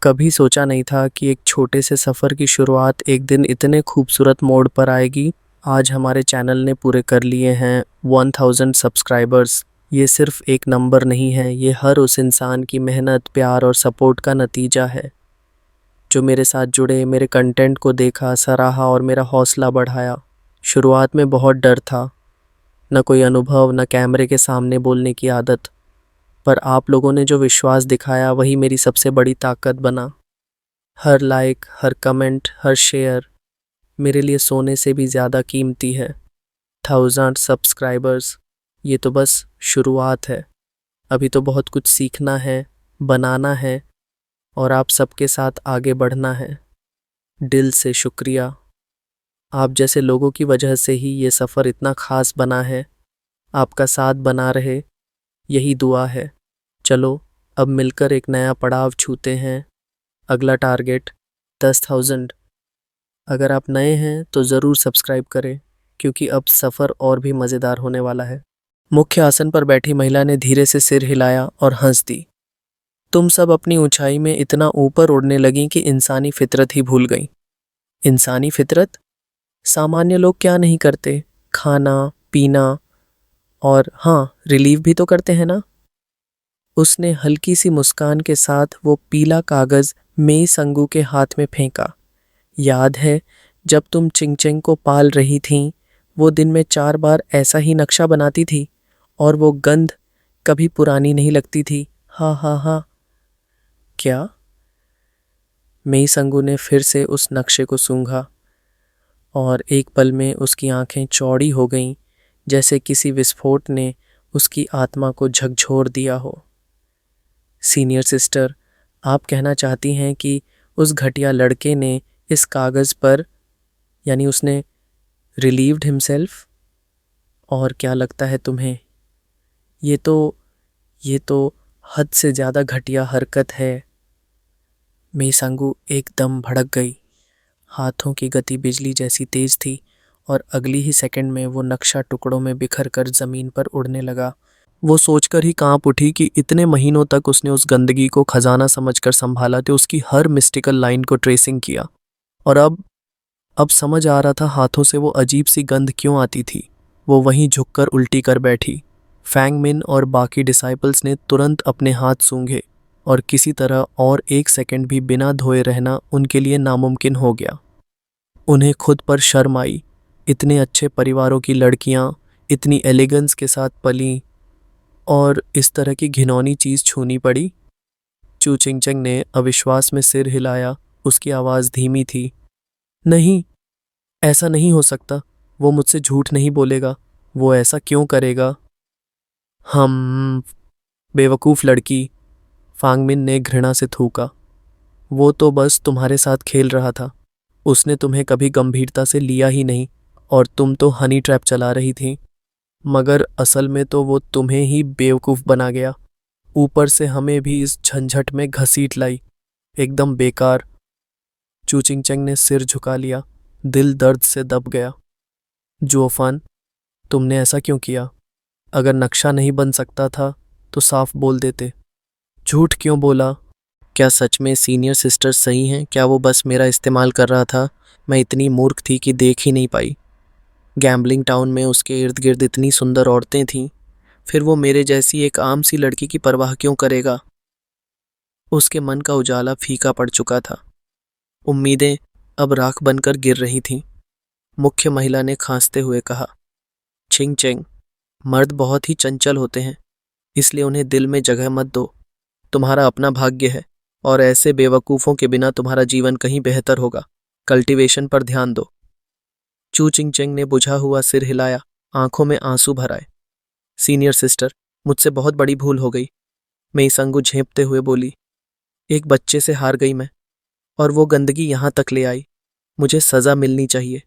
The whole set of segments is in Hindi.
कभी सोचा नहीं था कि एक छोटे से सफ़र की शुरुआत एक दिन इतने खूबसूरत मोड़ पर आएगी। आज हमारे चैनल ने पूरे कर लिए हैं 1000 सब्सक्राइबर्स। ये सिर्फ एक नंबर नहीं है, ये हर उस इंसान की मेहनत, प्यार और सपोर्ट का नतीजा है जो मेरे साथ जुड़े, मेरे कंटेंट को देखा, सराहा और मेरा हौसला बढ़ाया। शुरुआत में बहुत डर था, न कोई अनुभव, न कैमरे के सामने बोलने की आदत। पर आप लोगों ने जो विश्वास दिखाया वही मेरी सबसे बड़ी ताकत बना। हर लाइक, हर कमेंट, हर शेयर मेरे लिए सोने से भी ज़्यादा कीमती है। 1000 सब्सक्राइबर्स, ये तो बस शुरुआत है। अभी तो बहुत कुछ सीखना है, बनाना है और आप सबके साथ आगे बढ़ना है। दिल से शुक्रिया। आप जैसे लोगों की वजह से ही ये सफ़र इतना ख़ास बना है। आपका साथ बना रहे, यही दुआ है। चलो अब मिलकर एक नया पड़ाव छूते हैं। अगला टारगेट 10,000। अगर आप नए हैं तो ज़रूर सब्सक्राइब करें, क्योंकि अब सफ़र और भी मज़ेदार होने वाला है। मुख्य आसन पर बैठी महिला ने धीरे से सिर हिलाया और हंस दी। तुम सब अपनी ऊंचाई में इतना ऊपर उड़ने लगी कि इंसानी फितरत ही भूल गई। इंसानी फितरत? सामान्य लोग क्या नहीं करते? खाना, पीना और हाँ, रिलीव भी तो करते हैं ना। उसने हल्की सी मुस्कान के साथ वो पीला कागज़ मेई संगू के हाथ में फेंका। याद है जब तुम चिंगचेंग को पाल रही थीं, वो दिन में 4 बार ऐसा ही नक्शा बनाती थी और वो गंध कभी पुरानी नहीं लगती थी। हाँ हाँ हाँ। क्या? मेई संगू ने फिर से उस नक्शे को सूंघा और एक पल में उसकी आंखें चौड़ी हो गईं, जैसे किसी विस्फोट ने उसकी आत्मा को झकझोर दिया हो। सीनियर सिस्टर, आप कहना चाहती हैं कि उस घटिया लड़के ने इस कागज़ पर, यानी उसने रिलीव्ड हिमसेल्फ? और क्या लगता है तुम्हें? ये तो हद से ज़्यादा घटिया हरकत है। मेसांगू एकदम भड़क गई। हाथों की गति बिजली जैसी तेज थी और अगली ही सेकंड में वो नक्शा टुकड़ों में बिखर कर ज़मीन पर उड़ने लगा। वो सोचकर ही कांप उठी कि इतने महीनों तक उसने उस गंदगी को खजाना समझकर संभाला, तो उसकी हर मिस्टिकल लाइन को ट्रेसिंग किया। और अब समझ आ रहा था हाथों से वो अजीब सी गंध क्यों आती थी। वो वहीं झुककर उल्टी कर बैठी। फैंग मिन और बाकी डिसाइपल्स ने तुरंत अपने हाथ सूंघे और किसी तरह और एक सेकंड भी बिना धोए रहना उनके लिए नामुमकिन हो गया। उन्हें खुद पर शर्म आई। इतने अच्छे परिवारों की लड़कियां इतनी एलिगेंस के साथ पली और इस तरह की घिनौनी चीज़ छूनी पड़ी। चू चिंगचंग ने अविश्वास में सिर हिलाया। उसकी आवाज़ धीमी थी। नहीं, ऐसा नहीं हो सकता। वो मुझसे झूठ नहीं बोलेगा। वो ऐसा क्यों करेगा? हम बेवकूफ़ लड़की, फांगमिन ने घृणा से थूका। वो तो बस तुम्हारे साथ खेल रहा था। उसने तुम्हें कभी गंभीरता से लिया ही नहीं और तुम तो हनी ट्रैप चला रही थी। मगर असल में तो वो तुम्हें ही बेवकूफ़ बना गया। ऊपर से हमें भी इस झंझट में घसीट लाई। एकदम बेकार। चूचिंगचंग ने सिर झुका लिया। दिल दर्द से दब गया। जोफान, तुमने ऐसा क्यों किया? अगर नक्शा नहीं बन सकता था तो साफ बोल देते। झूठ क्यों बोला? क्या सच में सीनियर सिस्टर सही हैं? क्या वो बस मेरा इस्तेमाल कर रहा था? मैं इतनी मूर्ख थी कि देख ही नहीं पाई। गैम्बलिंग टाउन में उसके इर्द गिर्द इतनी सुंदर औरतें थीं, फिर वो मेरे जैसी एक आम सी लड़की की परवाह क्यों करेगा? उसके मन का उजाला फीका पड़ चुका था। उम्मीदें अब राख बनकर गिर रही थीं। मुख्य महिला ने खांसते हुए कहा, छिंग चेंग, मर्द बहुत ही चंचल होते हैं, इसलिए उन्हें दिल में जगह मत दो। तुम्हारा अपना भाग्य है और ऐसे बेवकूफ़ों के बिना तुम्हारा जीवन कहीं बेहतर होगा। कल्टीवेशन पर ध्यान दो। चू चिंग चेंग ने बुझा हुआ सिर हिलाया, आंखों में आंसू भर आए। सीनियर सिस्टर, मुझसे बहुत बड़ी भूल हो गई। मेई संगू झेंपते हुए बोली, एक बच्चे से हार गई मैं और वो गंदगी यहाँ तक ले आई। मुझे सज़ा मिलनी चाहिए।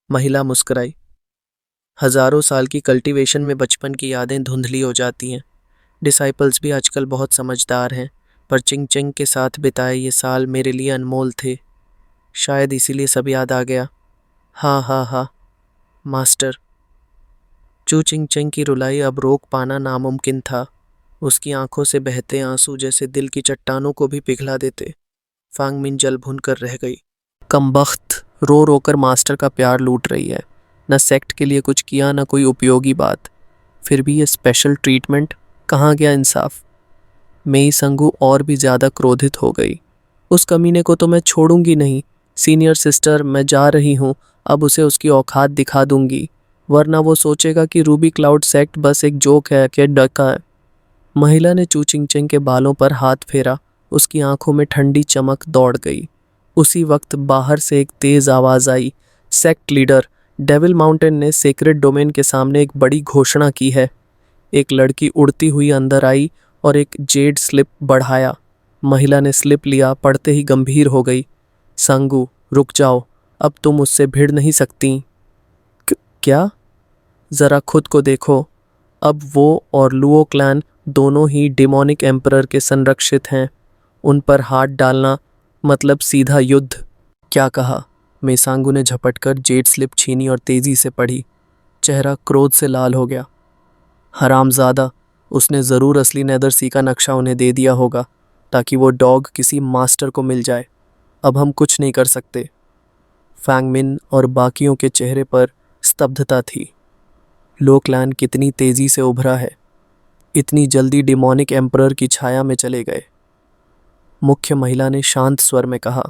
महिला मुस्कुराई। हजारों साल की कल्टीवेशन में बचपन की यादें धुंधली हो जाती हैं। डिसाइपल्स भी आजकल बहुत समझदार हैं, पर चिंग चिंग के साथ बिताए ये साल मेरे लिए अनमोल थे। शायद इसीलिए सब याद आ गया। हाँ हाँ हाँ मास्टर। चू चिंग चिंग की रुलाई अब रोक पाना नामुमकिन था। उसकी आंखों से बहते आंसू जैसे दिल की चट्टानों को भी पिघला देते। फांगमिन जल भुन कर रह गई। कमबख्त, रो रो कर मास्टर का प्यार लूट रही है। न सेक्ट के लिए कुछ किया, न कोई उपयोगी बात। फिर भी ये स्पेशल ट्रीटमेंट, कहाँ गया इंसाफ। मेई संगू और भी ज़्यादा क्रोधित हो गई। उस कमीने को तो मैं छोड़ूंगी नहीं। सीनियर सिस्टर, मैं जा रही हूँ। अब उसे उसकी औकात दिखा दूंगी, वरना वो सोचेगा कि रूबी क्लाउड सेक्ट बस एक जोक है कि डका है। महिला ने चू चिंग चिंग के बालों पर हाथ फेरा। उसकी आंखों में ठंडी चमक दौड़ गई। उसी वक्त बाहर से एक तेज आवाज आई। सेक्ट लीडर, डेविल माउंटेन ने सेक्रेट डोमेन के सामने एक बड़ी घोषणा की है। एक लड़की उड़ती हुई अंदर आई और एक जेड स्लिप बढ़ाया। महिला ने स्लिप लिया, पढ़ते ही गंभीर हो गई। संगू, रुक जाओ, अब तुम मुझसे भिड़ नहीं सकती। क्या? जरा खुद को देखो। अब वो और लुओ क्लैन दोनों ही डिमोनिक एम्परर के संरक्षित हैं। उन पर हाथ डालना मतलब सीधा युद्ध। क्या कहा? मेसांगू ने झपटकर जेड स्लिप छीनी और तेजी से पढ़ी। चेहरा क्रोध से लाल हो गया। हरामजादा, उसने ज़रूर असली नेदरसी का नक्शा उन्हें दे दिया होगा ताकि वो डॉग किसी मास्टर को मिल जाए। अब हम कुछ नहीं कर सकते। फैंगमिन और बाकियों के चेहरे पर स्तब्धता थी। लो क्लैन कितनी तेजी से उभरा है, इतनी जल्दी डिमोनिक एम्परर की छाया में चले गए। मुख्य महिला ने शांत स्वर में कहा,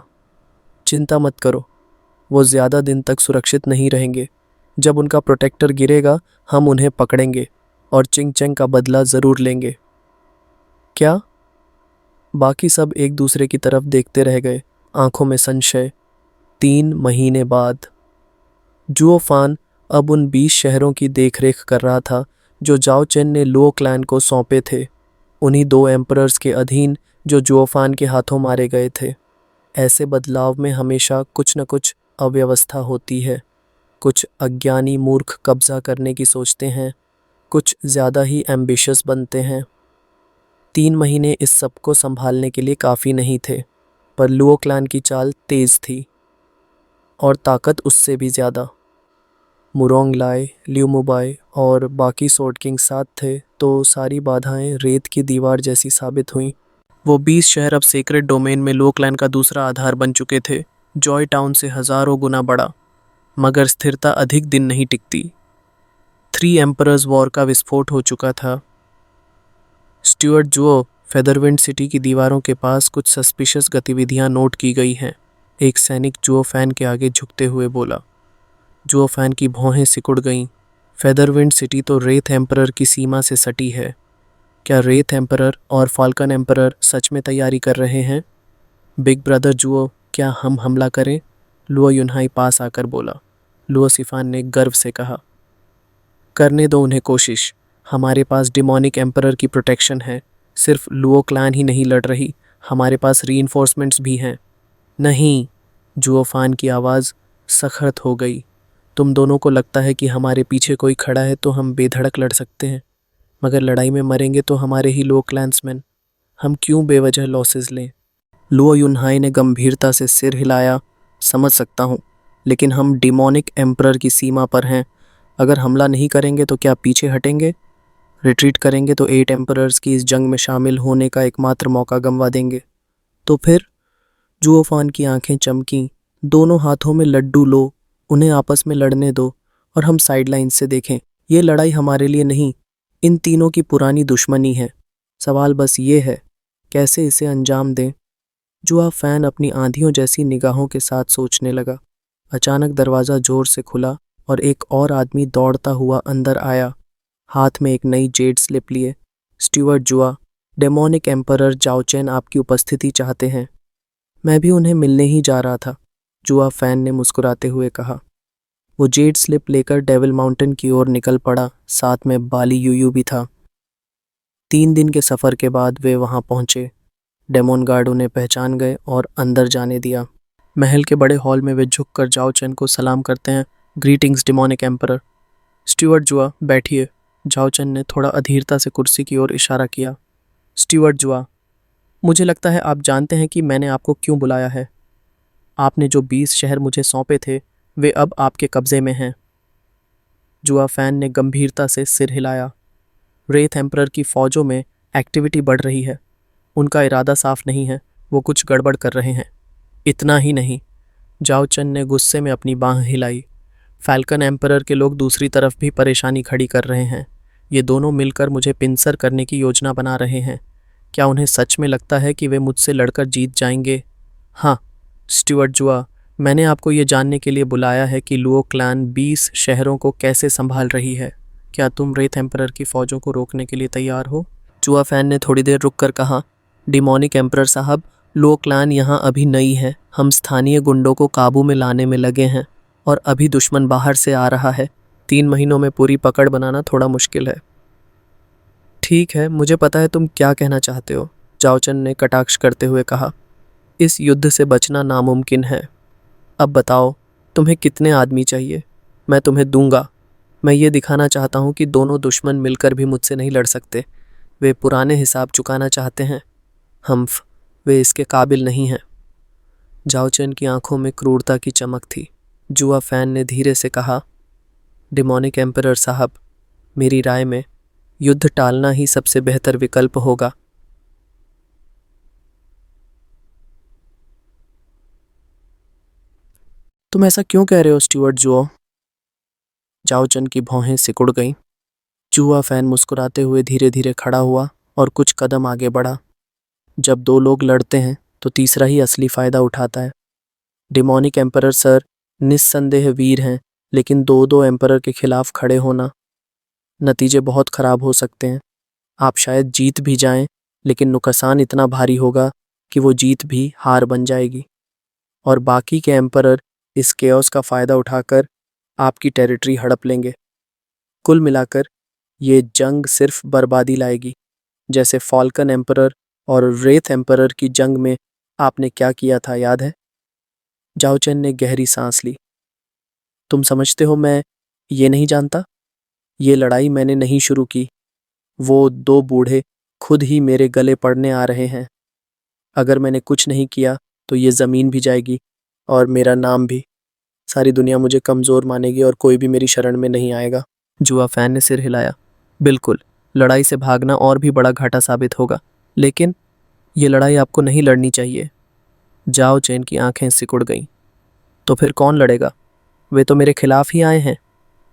चिंता मत करो, वो ज़्यादा दिन तक सुरक्षित नहीं रहेंगे। जब उनका प्रोटेक्टर गिरेगा, हम उन्हें पकड़ेंगे और चिंग चैंग का बदला ज़रूर लेंगे। क्या? बाकी सब एक दूसरे की तरफ देखते रह गए, आंखों में संशय। 3 महीने बाद जुओ फान अब उन 20 शहरों की देखरेख कर रहा था जो जाओ चेन ने लो क्लैन को सौंपे थे। उन्हीं 2 एम्परर्स के अधीन जो जुओफान के हाथों मारे गए थे। ऐसे बदलाव में हमेशा कुछ न कुछ अव्यवस्था होती है। कुछ अज्ञानी मूर्ख कब्जा करने की सोचते हैं, कुछ ज़्यादा ही एम्बिशियस बनते हैं। 3 महीने इस सब को संभालने के लिए काफ़ी नहीं थे, पर लुओ क्लैन की चाल तेज़ थी और ताकत उससे भी ज़्यादा। मुरोंग लाई, लिu मुबाई और बाकी सोर्ड किंग साथ थे तो सारी बाधाएं रेत की दीवार जैसी साबित हुईं। वो 20 शहर अब सीक्रेट डोमेन में लो क्लैन का दूसरा आधार बन चुके थे, जॉय टाउन से हज़ारों गुना बड़ा। मगर स्थिरता अधिक दिन नहीं टिकती। 3 एम्परर्स वॉर का विस्फोट हो चुका था। स्टुअर्ट जुओ, फेदरविंड सिटी की दीवारों के पास कुछ सस्पिशियस गतिविधियां नोट की गई हैं। एक सैनिक जुओ फैन के आगे झुकते हुए बोला। जुओ फैन की भौहें सिकुड़ गईं। फेदरविंड सिटी तो रेथ एम्परर की सीमा से सटी है। क्या रेथ एम्परर और फाल्कन एम्परर सच में तैयारी कर रहे हैं? बिग ब्रदर जुओ, क्या हम हमला करें? लुओ युनहाई पास आकर बोला। लुओ सिफान ने गर्व से कहा, करने दो उन्हें कोशिश। हमारे पास डिमोनिक एम्परर की प्रोटेक्शन है। सिर्फ लुओ क्लैन ही नहीं लड़ रही, हमारे पास रीइंफोर्समेंट्स भी हैं। नहीं, जुओफान की आवाज़ सख्त हो गई। तुम दोनों को लगता है कि हमारे पीछे कोई खड़ा है तो हम बेधड़क लड़ सकते हैं, मगर लड़ाई में मरेंगे तो हमारे ही लोग क्लैंसमैन। हम क्यों बेवजह लॉसेस लें? लुओ युनहाई ने गंभीरता से सिर हिलाया। समझ सकता हूँ, लेकिन हम डिमोनिक एम्परर की सीमा पर हैं। अगर हमला नहीं करेंगे तो क्या पीछे हटेंगे? रिट्रीट करेंगे तो 8 एम्परर्स की इस जंग में शामिल होने का एकमात्र मौका गंवा देंगे। तो फिर? जुओफान की आंखें चमकीं। दोनों हाथों में लड्डू लो, उन्हें आपस में लड़ने दो और हम साइडलाइन से देखें। ये लड़ाई हमारे लिए नहीं, इन तीनों की पुरानी दुश्मनी है। सवाल बस ये है, कैसे इसे अंजाम दें? जुआ फैन अपनी आंधियों जैसी निगाहों के साथ सोचने लगा। अचानक दरवाज़ा जोर से खुला और एक और आदमी दौड़ता हुआ अंदर आया, हाथ में एक नई जेड स्लिप लिए। स्टुअर्ट जुआ, डेमोनिक एम्परर जाओचेन आपकी उपस्थिति चाहते हैं। मैं भी उन्हें मिलने ही जा रहा था, जुआ फैन ने मुस्कुराते हुए कहा। वो जेड स्लिप लेकर डेविल माउंटेन की ओर निकल पड़ा, साथ में बाली यूयू भी था। 3 दिन के सफ़र के बाद वे वहां पहुंचे। डेमोन गार्ड उन्हें पहचान गए और अंदर जाने दिया। महल के बड़े हॉल में वे झुककर जाओ चेन को सलाम करते हैं। Greetings demonic emperor. स्टुअर्ट जुआ, बैठिए। जाओ चेन ने थोड़ा अधीरता से कुर्सी की ओर इशारा किया। स्टुअर्ट जुआ, मुझे लगता है आप जानते हैं कि मैंने आपको क्यों बुलाया है। आपने जो 20 शहर मुझे सौंपे थे वे अब आपके कब्जे में हैं। जुआ फैन ने गंभीरता से सिर हिलाया। रेथ एम्परर की फौजों में एक्टिविटी बढ़ रही है। उनका इरादा साफ नहीं है, वो कुछ गड़बड़ कर रहे हैं। इतना ही नहीं, जाओ चन ने गुस्से में अपनी बांह हिलाई। फैल्कन एम्परर के लोग दूसरी तरफ भी परेशानी खड़ी कर रहे हैं। ये दोनों मिलकर मुझे पिंसर करने की योजना बना रहे हैं। क्या उन्हें सच में लगता है कि वे मुझसे लड़कर जीत जाएंगे? हाँ, स्टुअर्ट जुआ, मैंने आपको ये जानने के लिए बुलाया है कि लुओ क्लैन 20 शहरों को कैसे संभाल रही है। क्या तुम रेथ एम्परर की फौजों को रोकने के लिए तैयार हो? जुआ फैन ने थोड़ी देर रुककर कहा, डिमोनिक एम्परर साहब, लुओ क्लैन यहाँ अभी नई है। हम स्थानीय गुंडों को काबू में लाने में लगे हैं और अभी दुश्मन बाहर से आ रहा है। 3 महीनों में पूरी पकड़ बनाना थोड़ा मुश्किल है। ठीक है, मुझे पता है तुम क्या कहना चाहते हो, जाओचन ने कटाक्ष करते हुए कहा। इस युद्ध से बचना नामुमकिन है। अब बताओ, तुम्हें कितने आदमी चाहिए? मैं तुम्हें दूंगा। मैं ये दिखाना चाहता हूँ कि दोनों दुश्मन मिलकर भी मुझसे नहीं लड़ सकते। वे पुराने हिसाब चुकाना चाहते हैं। हम्फ, वे इसके काबिल नहीं हैं। जाओचन की आंखों में क्रूरता की चमक थी। जुआ फैन ने धीरे से कहा, डिमोनिक एम्परर साहब, मेरी राय में युद्ध टालना ही सबसे बेहतर विकल्प होगा। तुम ऐसा क्यों कह रहे हो स्टुअर्ट जुओ? जाओचन की भौहें सिकुड़ गईं। जुआ फैन मुस्कुराते हुए धीरे धीरे खड़ा हुआ और कुछ कदम आगे बढ़ा। जब 2 लोग लड़ते हैं तो तीसरा ही असली फायदा उठाता है। डिमोनिक एम्परर सर निस्संदेह वीर हैं, लेकिन 2-2 एम्परर के खिलाफ खड़े होना, नतीजे बहुत खराब हो सकते हैं। आप शायद जीत भी जाएं, लेकिन नुकसान इतना भारी होगा कि वो जीत भी हार बन जाएगी और बाकी के एम्परर इस केओस का फ़ायदा उठाकर आपकी टेरिटरी हड़प लेंगे। कुल मिलाकर ये जंग सिर्फ बर्बादी लाएगी, जैसे फॉल्कन एम्परर और रेथ एम्परर की जंग में आपने क्या किया था, याद है? जाओचन ने गहरी सांस ली। तुम समझते हो मैं ये नहीं जानता? ये लड़ाई मैंने नहीं शुरू की। वो 2 बूढ़े खुद ही मेरे गले पड़ने आ रहे हैं। अगर मैंने कुछ नहीं किया तो ये ज़मीन भी जाएगी और मेरा नाम भी। सारी दुनिया मुझे कमज़ोर मानेगी और कोई भी मेरी शरण में नहीं आएगा। जुआ फैन ने सिर हिलाया। बिल्कुल, लड़ाई से भागना और भी बड़ा घाटा साबित होगा, लेकिन ये लड़ाई आपको नहीं लड़नी चाहिए। जाओ चैन की आंखें सिकुड़ गईं। तो फिर कौन लड़ेगा? वे तो मेरे खिलाफ ही आए हैं।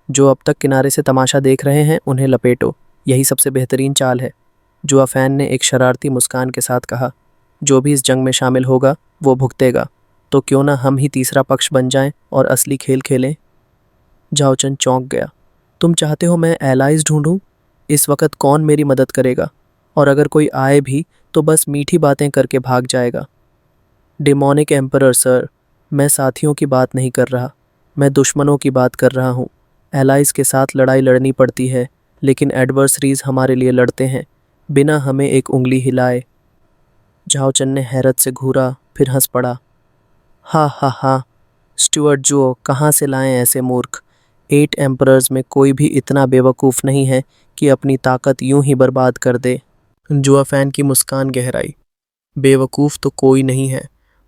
जो अब तक किनारे से तमाशा देख रहे हैं उन्हें लपेटो, यही सबसे बेहतरीन चाल है। जुआ फैन ने एक शरारती मुस्कान के साथ कहा, जो भी इस जंग में शामिल होगा वो भुगतेगा। तो क्यों ना हम ही तीसरा पक्ष बन जाएं और असली खेल खेलें? जाओचन चौंक गया। तुम चाहते हो मैं एलाइज ढूंढूं? इस वक्त कौन मेरी मदद करेगा? और अगर कोई आए भी तो बस मीठी बातें करके भाग जाएगा। डिमोनिक एम्परर सर, मैं साथियों की बात नहीं कर रहा, मैं दुश्मनों की बात कर रहा हूँ। एलाइज के साथ लड़ाई लड़नी पड़ती है, लेकिन एडवर्सरीज हमारे लिए लड़ते हैं, बिना हमें एक उंगली हिलाए। झाओचन ने हैरत से घूरा, फिर हंस पड़ा। हा हा हा, स्टुअर्ट जुओ, कहाँ से लाएं ऐसे मूर्ख? 8 एम्परर्स में कोई भी इतना बेवकूफ़ नहीं है कि अपनी ताकत यूं ही बर्बाद कर दे। जुआ फैन की मुस्कान गहराई। बेवकूफ़ तो कोई नहीं है,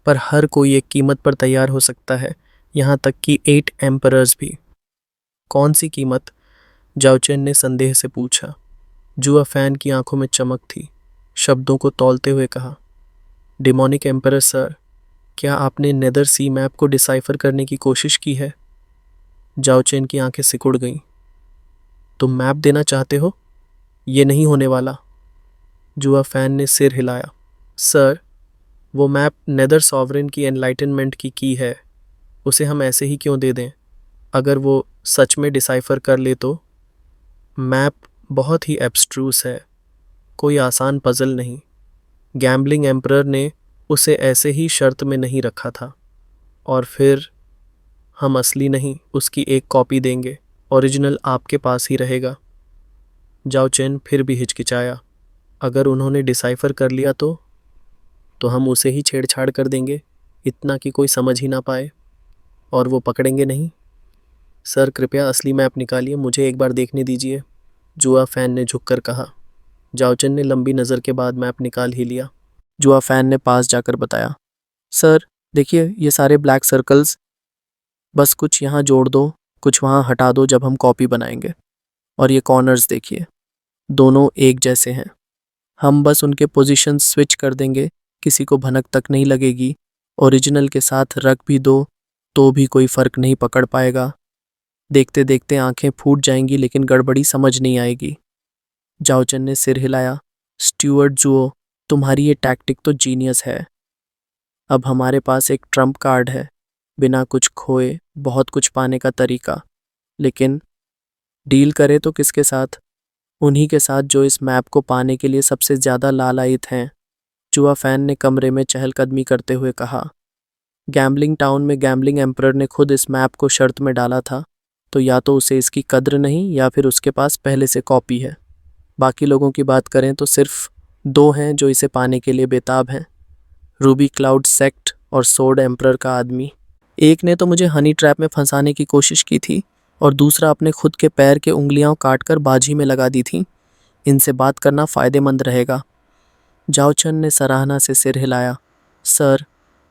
पर हर कोई एक कीमत पर तैयार हो सकता है, यहाँ तक कि 8 एम्परर्स भी। कौन सी कीमत? जाओचेन ने संदेह से पूछा। जुआ फैन की आंखों में चमक थी। शब्दों को तौलते हुए कहा, डिमोनिक एम्परर सर, क्या आपने नेदर सी मैप को डिसाइफर करने की कोशिश की है? जाओचेन की आंखें सिकुड़ गईं। तुम मैप देना चाहते हो? ये नहीं होने वाला। जुआ फैन ने सिर हिलाया। सर, वो मैप नेदर सॉवरेन की एनलाइटनमेंट की है। उसे हम ऐसे ही क्यों दे दें? अगर वो सच में डिसाइफर कर ले तो? मैप बहुत ही एब्स्ट्रूस है, कोई आसान पजल नहीं। गैम्बलिंग एम्परर ने उसे ऐसे ही शर्त में नहीं रखा था। और फिर हम असली नहीं, उसकी एक कॉपी देंगे। ओरिजिनल आपके पास ही रहेगा। जाओ चेन फिर भी हिचकिचाया। अगर उन्होंने डिसाइफर कर लिया तो हम उसे ही छेड़छाड़ कर देंगे, इतना कि कोई समझ ही ना पाए, और वो पकड़ेंगे नहीं। सर, कृपया असली मैप निकालिए, मुझे एक बार देखने दीजिए, जुआ फैन ने झुककर कहा। जाओचन ने लंबी नज़र के बाद मैप निकाल ही लिया। जुआ फैन ने पास जाकर बताया, सर देखिए, ये सारे ब्लैक सर्कल्स, बस कुछ यहाँ जोड़ दो, कुछ वहाँ हटा दो जब हम कॉपी बनाएंगे। और ये कॉर्नर्स देखिए, दोनों एक जैसे हैं। हम बस उनके पोजीशन स्विच कर देंगे किसी को भनक तक नहीं लगेगी। ओरिजिनल के साथ रख भी दो तो भी कोई फर्क नहीं पकड़ पाएगा। देखते देखते आंखें फूट जाएंगी लेकिन गड़बड़ी समझ नहीं आएगी। जाओचन ने सिर हिलाया। स्टुअर्ट जुओ, तुम्हारी ये टैक्टिक तो जीनियस है। अब हमारे पास एक ट्रम्प कार्ड है, बिना कुछ खोए बहुत कुछ पाने का तरीका। लेकिन डील करे तो किसके साथ? उन्हीं के साथ जो इस मैप को पाने के लिए सबसे ज्यादा लालायित हैं। जुआ फैन ने कमरे में चहलकदमी करते हुए कहा। गैम्बलिंग टाउन में गैम्बलिंग एम्परर ने खुद इस मैप को शर्त में डाला था, तो या तो उसे इसकी कद्र नहीं या फिर उसके पास पहले से कॉपी है। बाकी लोगों की बात करें तो सिर्फ 2 हैं जो इसे पाने के लिए बेताब हैं, रूबी क्लाउड सेक्ट और सोर्ड एम्परर का आदमी। एक ने तो मुझे हनी ट्रैप में फंसाने की कोशिश की थी और दूसरा अपने खुद के पैर के उंगलियां काटकर बाजी में लगा दी थी। इनसे बात करना फायदेमंद रहेगा। जाओचन ने सराहना से सिर हिलाया। सर,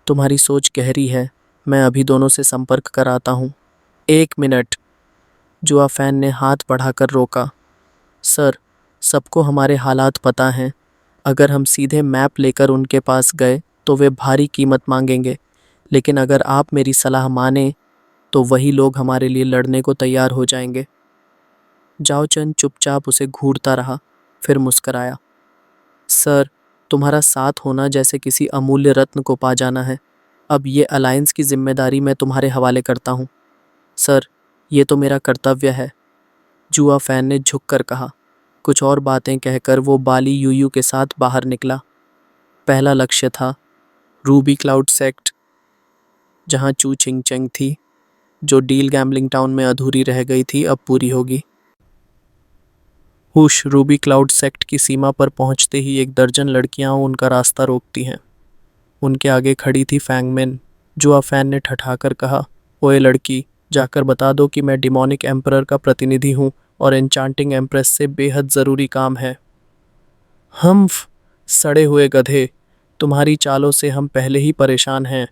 तुम्हारी सोच गहरी है। मैं अभी दोनों से संपर्क कराता हूँ। 1 मिनट, जुआ फैन ने हाथ बढ़ाकर रोका। सर, सबको हमारे हालात पता हैं। अगर हम सीधे मैप लेकर उनके पास गए तो वे भारी कीमत मांगेंगे, लेकिन अगर आप मेरी सलाह माने तो वही लोग हमारे लिए लड़ने को तैयार हो जाएंगे। जाओचन चुपचाप उसे घूरता रहा, फिर मुस्कराया। सर, तुम्हारा साथ होना जैसे किसी अमूल्य रत्न को पा जाना है। अब ये अलायंस की जिम्मेदारी मैं तुम्हारे हवाले करता हूँ। सर, ये तो मेरा कर्तव्य है, जुआ फैन ने झुककर कहा। कुछ और बातें कहकर वो बाली यूयू के साथ बाहर निकला। पहला लक्ष्य था रूबी क्लाउड सेक्ट, जहाँ चू चिंग चेंग थी। जो डील गैम्बलिंग टाउन में अधूरी रह गई थी अब पूरी होगी। हुश, रूबी क्लाउड सेक्ट की सीमा पर पहुंचते ही 1 दर्जन लड़कियां उनका रास्ता रोकती हैं। उनके आगे खड़ी थी फैंगमेन। जुआ फैन ने ठठाकर कहा, ओए लड़की, जाकर बता दो कि मैं डिमोनिक एम्परर का प्रतिनिधि हूँ और एन्चांटिंग एम्प्रेस से बेहद ज़रूरी काम है। हम्फ, सड़े हुए गधे, तुम्हारी चालों से हम पहले ही परेशान हैं।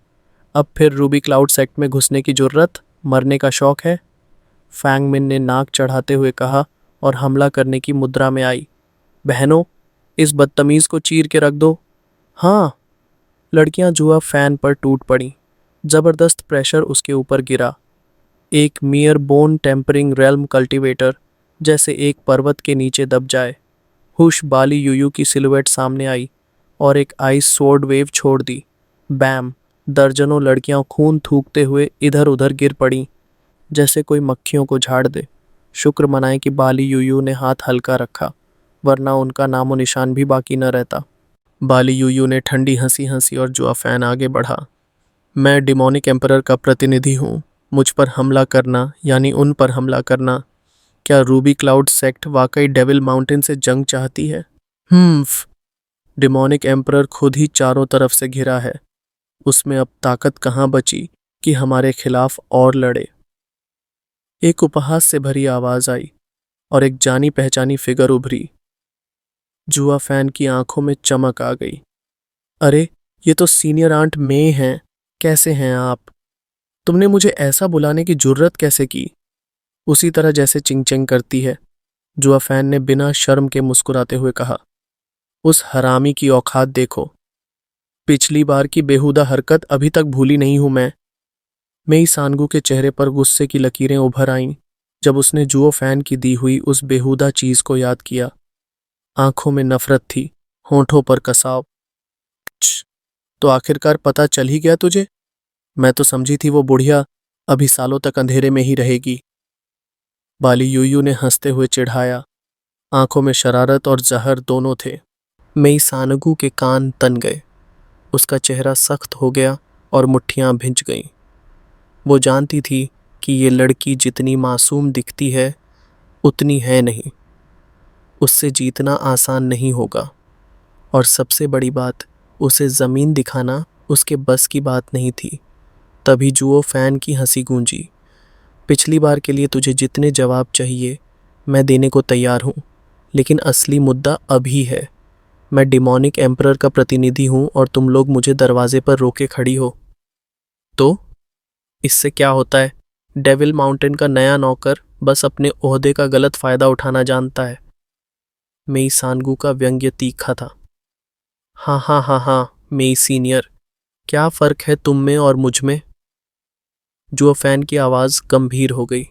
अब फिर रूबी क्लाउड सेक्ट में घुसने की जुर्रत, मरने का शौक है? फैंगमिन ने नाक चढ़ाते हुए कहा और हमला करने की मुद्रा में आई। बहनों, इस बदतमीज को चीर के रख दो। हाँ। लड़कियां जुआ फैन पर टूट पड़ीं। जबरदस्त प्रेशर उसके ऊपर गिरा। एक मियर बोन टेम्परिंग रेल्म कल्टीवेटर जैसे एक पर्वत के नीचे दब जाए। हुश, बाली यूयू की सिलुएट सामने आई और एक आइस स्वॉर्ड वेव छोड़ दी। बैम, दर्जनों लड़कियां खून थूकते हुए इधर उधर गिर पड़ीं, जैसे कोई मक्खियों को झाड़ दे। शुक्र मनाएं कि बाली यूयू ने हाथ हल्का रखा, वरना उनका नामो निशान भी बाकी न रहता। बाली यूयू ने ठंडी हंसी हंसी और जुआ फैन आगे बढ़ा। मैं डिमोनिक एम्परर का प्रतिनिधि हूँ। मुझ पर हमला करना यानी उन पर हमला करना। क्या रूबी क्लाउड सेक्ट वाकई डेविल माउंटेन से जंग चाहती है? डिमोनिक एम्परर खुद ही चारों तरफ से घिरा है। उसमें अब ताकत कहाँ बची कि हमारे खिलाफ और लड़े। एक उपहास से भरी आवाज आई और एक जानी पहचानी फिगर उभरी। जुआ फैन की आंखों में चमक आ गई। अरे, ये तो सीनियर आंट मे हैं। कैसे हैं आप? तुमने मुझे ऐसा बुलाने की जुर्रत कैसे की? उसी तरह जैसे चिंग-चिंग करती है, जुआ फैन ने बिना शर्म के मुस्कुराते हुए कहा। उस हरामी की औकात देखो। पिछली बार की बेहुदा हरकत अभी तक भूली नहीं हूं मैं। मेई सांगू के चेहरे पर गुस्से की लकीरें उभर आईं जब उसने जुओ फैन की दी हुई उस बेहुदा चीज को याद किया। आंखों में नफरत थी, होंठों पर कसाव। तो आखिरकार पता चल ही गया तुझे? मैं तो समझी थी वो बुढ़िया अभी सालों तक अंधेरे में ही रहेगी। बाली यूयू ने हंसते हुए चिढ़ाया। आंखों में शरारत और जहर दोनों थे। मेई सानगू के कान तन गए। उसका चेहरा सख्त हो गया और मुट्ठियां भिंच गईं। वो जानती थी कि ये लड़की जितनी मासूम दिखती है उतनी है नहीं। उससे जीतना आसान नहीं होगा, और सबसे बड़ी बात, उसे जमीन दिखाना उसके बस की बात नहीं थी। तभी जुओ फैन की हंसी गूंजी। पिछली बार के लिए तुझे जितने जवाब चाहिए मैं देने को तैयार हूँ, लेकिन असली मुद्दा अभी है। मैं डिमोनिक एम्परर का प्रतिनिधि हूँ और तुम लोग मुझे दरवाजे पर रोके खड़ी हो। तो इससे क्या होता है? डेविल माउंटेन का नया नौकर बस अपने ओहदे का गलत फायदा उठाना जानता है। मेई सांगू का व्यंग्य तीखा था। हाँ हाँ हाँ हाँ, मेई सीनियर, क्या फ़र्क है तुम में और मुझ में? जुओ फैन की आवाज़ गंभीर हो गई।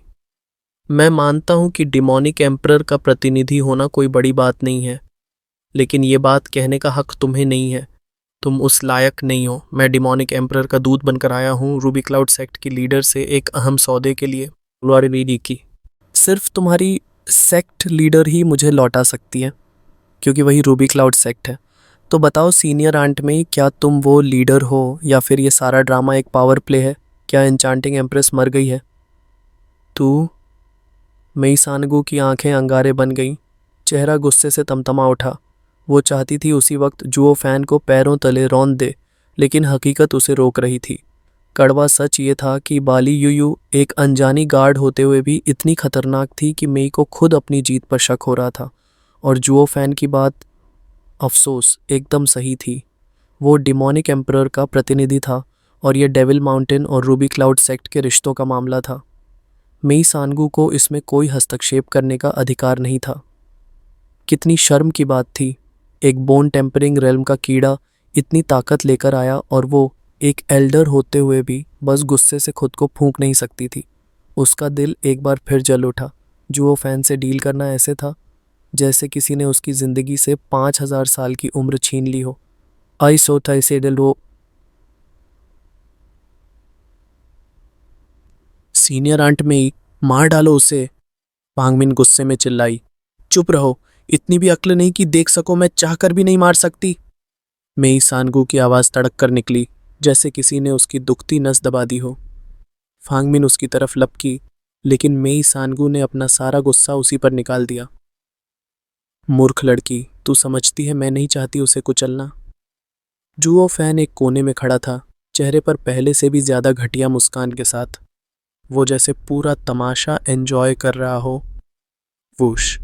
मैं मानता हूं कि डिमोनिक एम्परर का प्रतिनिधि होना कोई बड़ी बात नहीं है, लेकिन ये बात कहने का हक तुम्हें नहीं है। तुम उस लायक नहीं हो। मैं डिमोनिक एम्परर का दूत बनकर आया हूँ रूबी क्लाउड सेक्ट की लीडर से एक अहम सौदे के लिए। ग्लोरी की सिर्फ तुम्हारी सेक्ट लीडर ही मुझे लौटा सकती है, क्योंकि वही रूबी क्लाउड सेक्ट है। तो बताओ सीनियर आंट में, क्या तुम वो लीडर हो या फिर ये सारा ड्रामा एक पावर प्ले है? क्या एन्चांटिंग एम्प्रेस मर गई है? तू? मेई सानगू की आंखें अंगारे बन गईं, चेहरा गुस्से से तमतमा उठा। वो चाहती थी उसी वक्त जुओ फैन को पैरों तले रौंद दे, लेकिन हकीकत उसे रोक रही थी। कड़वा सच ये था कि बाली यूयू एक अनजानी गार्ड होते हुए भी इतनी खतरनाक थी कि मेई को खुद अपनी जीत पर शक हो रहा था। और जुओ फैन की बात, अफसोस, एकदम सही थी। वो डिमोनिक एम्परर का प्रतिनिधि था और ये डेविल माउंटेन और रूबी क्लाउड सेक्ट के रिश्तों का मामला था। मेई सानगू को इसमें कोई हस्तक्षेप करने का अधिकार नहीं था। कितनी शर्म की बात थी, एक बोन टेम्परिंग रेल्म का कीड़ा इतनी ताकत लेकर आया और वो एक एल्डर होते हुए भी बस गुस्से से खुद को फूंक नहीं सकती थी। उसका दिल एक बार फिर जल उठा। जुओ फैन से डील करना ऐसे था जैसे किसी ने उसकी जिंदगी से 5,000 साल की उम्र छीन ली हो। आई सो था इसे डेलो। सीनियर आंट में मार डालो उसे, पांगमिन गुस्से में चिल्लाई। चुप रहो, इतनी भी अक्ल नहीं कि देख सको मैं चाहकर भी नहीं मार सकती। मेई सानगू की आवाज़ तड़क कर निकली, जैसे किसी ने उसकी दुखती नस दबा दी हो। फांगमिन उसकी तरफ लपकी, लेकिन मेई सानगू ने अपना सारा गुस्सा उसी पर निकाल दिया। मूर्ख लड़की, तू समझती है मैं नहीं चाहती उसे कुचलना। जुओ फैन एक कोने में खड़ा था, चेहरे पर पहले से भी ज्यादा घटिया मुस्कान के साथ। वो जैसे पूरा तमाशा एंजॉय कर रहा हो। वूश,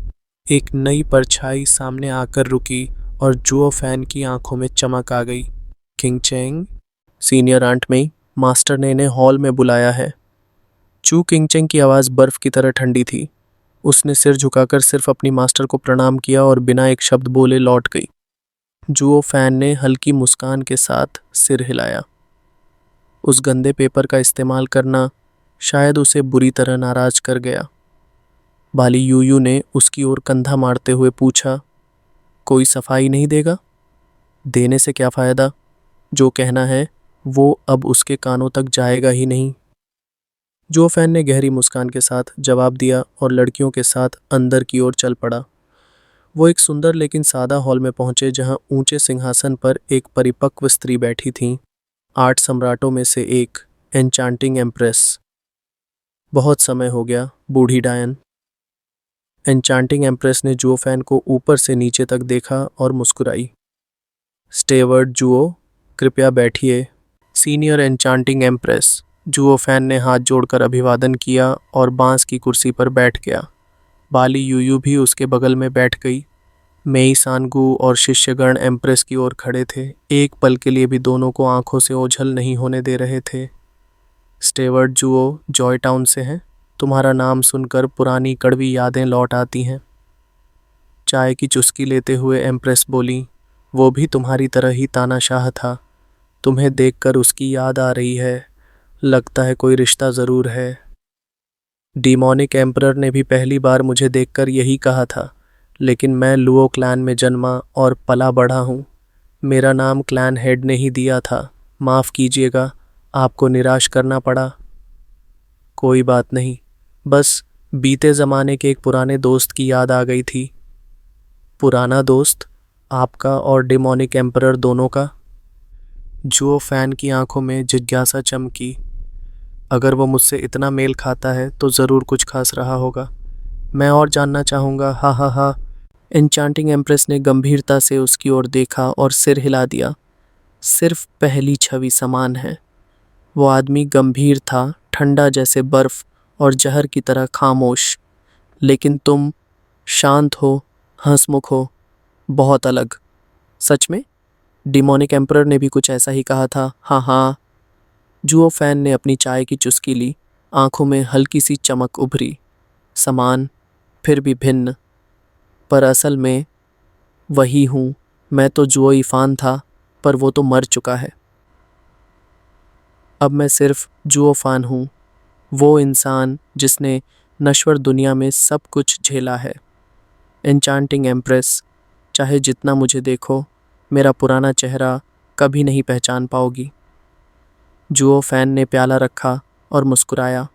एक नई परछाई सामने आकर रुकी और जुओ फैन की आंखों में चमक आ गई। किंग चेंग, सीनियर आंट में, मास्टर ने इन्हें हॉल में बुलाया है। चू किंगचेंग की आवाज़ बर्फ की तरह ठंडी थी। उसने सिर झुकाकर सिर्फ अपनी मास्टर को प्रणाम किया और बिना एक शब्द बोले लौट गई। जुओ फैन ने हल्की मुस्कान के साथ सिर हिलाया। उस गंदे पेपर का इस्तेमाल करना शायद उसे बुरी तरह नाराज कर गया। बाली यूयू ने उसकी ओर कंधा मारते हुए पूछा, कोई सफाई नहीं देगा? देने से क्या फ़ायदा? जो कहना है वो अब उसके कानों तक जाएगा ही नहीं। जो फैन ने गहरी मुस्कान के साथ जवाब दिया और लड़कियों के साथ अंदर की ओर चल पड़ा। वो एक सुंदर लेकिन सादा हॉल में पहुंचे जहां ऊंचे सिंहासन पर एक परिपक्व स्त्री बैठी थी, 8 सम्राटों में से एक, एन्चांटिंग एम्प्रेस। बहुत समय हो गया, बूढ़ी डायन। एन्चांटिंग एम्प्रेस ने जुओ फैन को ऊपर से नीचे तक देखा और मुस्कुराई। स्टेवर्ड जुओ, कृपया बैठिए। Senior enchanting empress. Zhuo Fan ने हाथ जोड़कर अभिवादन किया और बांस की कुर्सी पर बैठ गया। बाली यूयू भी उसके बगल में बैठ गई। मेई सानगू और शिष्यगण एम्प्रेस की ओर खड़े थे, एक पल के लिए भी दोनों को आंखों से ओझल नहीं होने दे रहे थे। स्टेवर्ड जुओ जॉय टाउन से हैं। तुम्हारा नाम सुनकर पुरानी कड़वी यादें लौट आती हैं। चाय की चुस्की लेते हुए एम्प्रेस बोली, वो भी तुम्हारी तरह ही तानाशाह था। तुम्हें देखकर उसकी याद आ रही है। लगता है कोई रिश्ता ज़रूर है। डिमोनिक एम्परर ने भी पहली बार मुझे देखकर यही कहा था, लेकिन मैं लुओ क्लैन में जन्मा और पला बढ़ा हूँ। मेरा नाम क्लैन हेड ने ही दिया था। माफ़ कीजिएगा, आपको निराश करना पड़ा। कोई बात नहीं, बस बीते ज़माने के एक पुराने दोस्त की याद आ गई थी। पुराना दोस्त? आपका और डिमोनिक एम्परर दोनों का? जुओ फैन की आंखों में जिज्ञासा चमकी। अगर वो मुझसे इतना मेल खाता है तो ज़रूर कुछ खास रहा होगा। मैं और जानना चाहूँगा। हा हा हा। एन्चांटिंग एम्प्रेस ने गंभीरता से उसकी ओर देखा और सिर हिला दिया। सिर्फ पहली छवि समान है। वो आदमी गंभीर था, ठंडा जैसे बर्फ और जहर की तरह खामोश। लेकिन तुम शांत हो, हंसमुख हो, बहुत अलग। सच में? डिमोनिक एम्परर ने भी कुछ ऐसा ही कहा था। हाँ हाँ। जुओ फैन ने अपनी चाय की चुस्की ली, आंखों में हल्की सी चमक उभरी। समान, फिर भी भिन्न। पर असल में वही हूँ। मैं तो जुओ इफान था, पर वो तो मर चुका है। अब मैं सिर्फ जुओ फान हूँ, वो इंसान जिसने नश्वर दुनिया में सब कुछ झेला है। एन्चांटिंग एम्प्रेस, चाहे जितना मुझे देखो, मेरा पुराना चेहरा कभी नहीं पहचान पाओगी। जुओ फैन ने प्याला रखा और मुस्कुराया।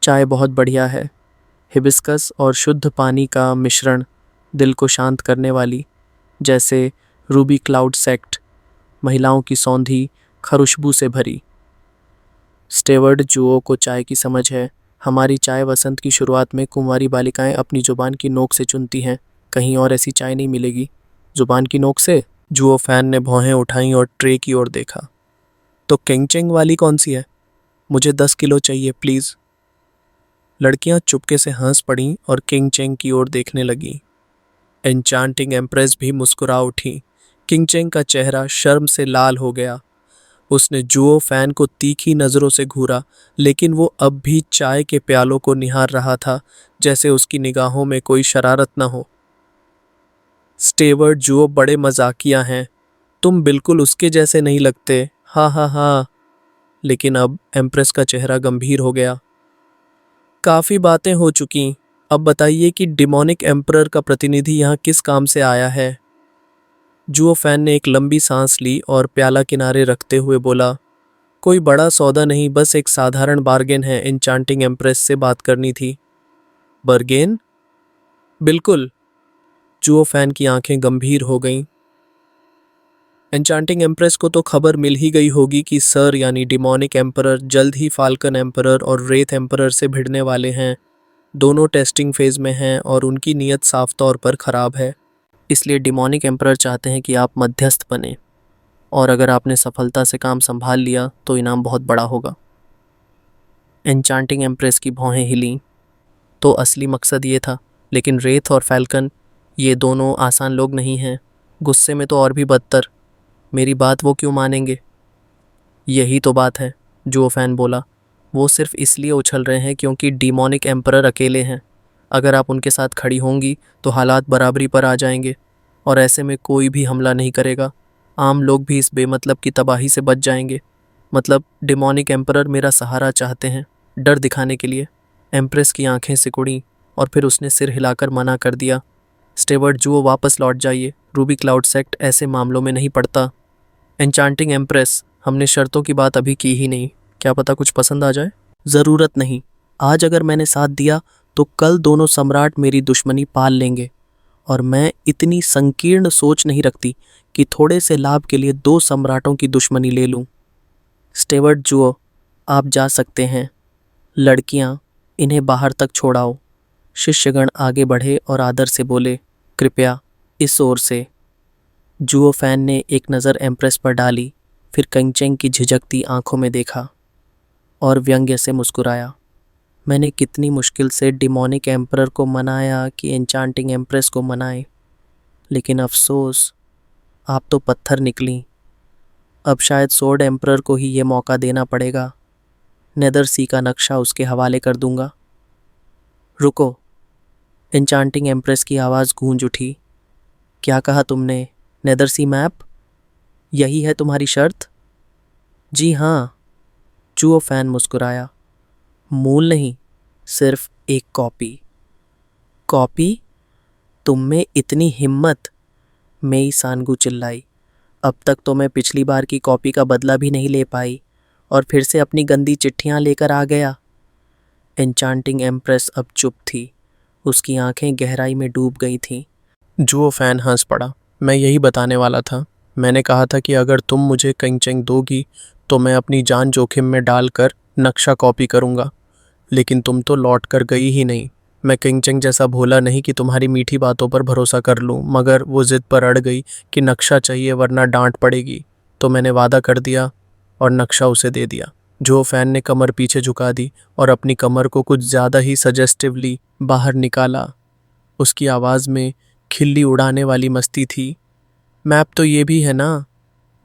चाय बहुत बढ़िया है, हिबिस्कस और शुद्ध पानी का मिश्रण, दिल को शांत करने वाली, जैसे रूबी क्लाउड सेक्ट, महिलाओं की सौंधी खुशबू से भरी। स्टेवर्ड जुओ को चाय की समझ है। हमारी चाय वसंत की शुरुआत में कुंवारी बालिकाएं अपनी जुबान की नोक से चुनती हैं। कहीं और ऐसी चाय नहीं मिलेगी। जुबान की नोक से? जुओ फैन ने भौहें उठाई और ट्रे की ओर देखा। तो किंगचेंग वाली कौन सी है? मुझे 10 किलो चाहिए प्लीज। लड़कियां चुपके से हंस पड़ीं और किंगचेंग की ओर देखने लगीं। एन्चांटिंग एम्प्रेस भी मुस्कुरा उठी। किंगचेंग का चेहरा शर्म से लाल हो गया। उसने जुओ फैन को तीखी नजरों से घूरा, लेकिन वो अब भी चाय के प्यालों को निहार रहा था, जैसे उसकी निगाहों में कोई शरारत न हो। स्टेवर्ड जुओ बड़े मजाकिया हैं, तुम बिल्कुल उसके जैसे नहीं लगते, हा हा हा। लेकिन अब एम्प्रेस का चेहरा गंभीर हो गया। काफी बातें हो चुकी, अब बताइए कि डिमोनिक एम्परर का प्रतिनिधि यहाँ किस काम से आया है? जुओ फैन ने एक लंबी सांस ली और प्याला किनारे रखते हुए बोला, कोई बड़ा सौदा नहीं, बस एक साधारण बार्गेन है। एन्चांटिंग एम्प्रेस से बात करनी थी। बार्गेन? बिल्कुल। जुओ फैन की आंखें गंभीर हो गईं। एन्चांटिंग एम्प्रेस को तो खबर मिल ही गई होगी कि सर यानी डिमोनिक एम्परर जल्द ही फाल्कन एम्परर और रेथ एम्परर से भिड़ने वाले हैं। दोनों टेस्टिंग फेज में हैं और उनकी नीयत साफ तौर पर खराब है। इसलिए डिमोनिक एम्परर चाहते हैं कि आप मध्यस्थ बने, और अगर आपने सफलता से काम संभाल लिया तो इनाम बहुत बड़ा होगा। एन्चांटिंग एम्प्रेस की भौहें हिलीं। तो असली मकसद ये था, लेकिन रेथ और फैल्कन ये दोनों आसान लोग नहीं हैं। गुस्से में तो और भी बदतर। मेरी बात वो क्यों मानेंगे? यही तो बात है, जो फैन बोला। वो सिर्फ इसलिए उछल रहे हैं क्योंकि डिमोनिक एम्परर अकेले हैं। अगर आप उनके साथ खड़ी होंगी तो हालात बराबरी पर आ जाएंगे, और ऐसे में कोई भी हमला नहीं करेगा। आम लोग भी इस बेमतलब की तबाही से बच जाएंगे। मतलब डिमोनिक एम्परर मेरा सहारा चाहते हैं, डर दिखाने के लिए। एम्प्रेस की आंखें सिकुड़ी और फिर उसने सिर हिलाकर मना कर दिया। स्टेवर्ड जुओ, वापस लौट जाइए। रूबी क्लाउड सेक्ट ऐसे मामलों में नहीं पड़ता। एन्चांटिंग एम्प्रेस, हमने शर्तों की बात अभी की ही नहीं। क्या पता कुछ पसंद आ जाए? ज़रूरत नहीं। आज अगर मैंने साथ दिया तो कल दोनों सम्राट मेरी दुश्मनी पाल लेंगे, और मैं इतनी संकीर्ण सोच नहीं रखती कि थोड़े से लाभ के लिए दो सम्राटों की दुश्मनी ले लूं। स्टेवर्ड जुओ, आप जा सकते हैं। लड़कियां, इन्हें बाहर तक छोड़ाओ। शिष्यगण आगे बढ़े और आदर से बोले, कृपया इस ओर से। जुओ फैन ने एक नज़र एम्प्रेस पर डाली, फिर कंचेंग की झिझकती आंखों में देखा और व्यंग्य से मुस्कुराया। मैंने कितनी मुश्किल से डिमोनिक एम्परर को मनाया कि एन्चांटिंग एम्प्रेस को मनाए, लेकिन अफसोस, आप तो पत्थर निकली। अब शायद सोर्ड एम्परर को ही ये मौका देना पड़ेगा। नेदर सी का नक्शा उसके हवाले कर दूंगा। रुको, एन्चांटिंग एम्प्रेस की आवाज़ गूंज उठी। क्या कहा तुमने? नेदर सी मैप? यही है तुम्हारी शर्त? जी हाँ। जुओ फैन मुस्कुराया। मूल नहीं, सिर्फ एक कॉपी। कॉपी? तुम में इतनी हिम्मत? मेई सानगू चिल्लाई। अब तक तो मैं पिछली बार की कॉपी का बदला भी नहीं ले पाई, और फिर से अपनी गंदी चिट्ठियां लेकर आ गया। एन्चांटिंग एम्प्रेस अब चुप थी। उसकी आंखें गहराई में डूब गई थीं। जुओ फैन हंस पड़ा। मैं यही बताने वाला था। मैंने कहा था कि अगर तुम मुझे कंचेंग दोगी तो मैं अपनी जान जोखिम में डालकर नक्शा कॉपी करूँगा, लेकिन तुम तो लौट कर गई ही नहीं। मैं किंगचेंग जैसा भोला नहीं कि तुम्हारी मीठी बातों पर भरोसा कर लूं, मगर वो जिद पर अड़ गई कि नक्शा चाहिए वरना डांट पड़ेगी। तो मैंने वादा कर दिया और नक्शा उसे दे दिया। जो फैन ने कमर पीछे झुका दी और अपनी कमर को कुछ ज़्यादा ही सजेस्टिवली बाहर निकाला। उसकी आवाज़ में खिल्ली उड़ाने वाली मस्ती थी। मैप तो ये भी है ना?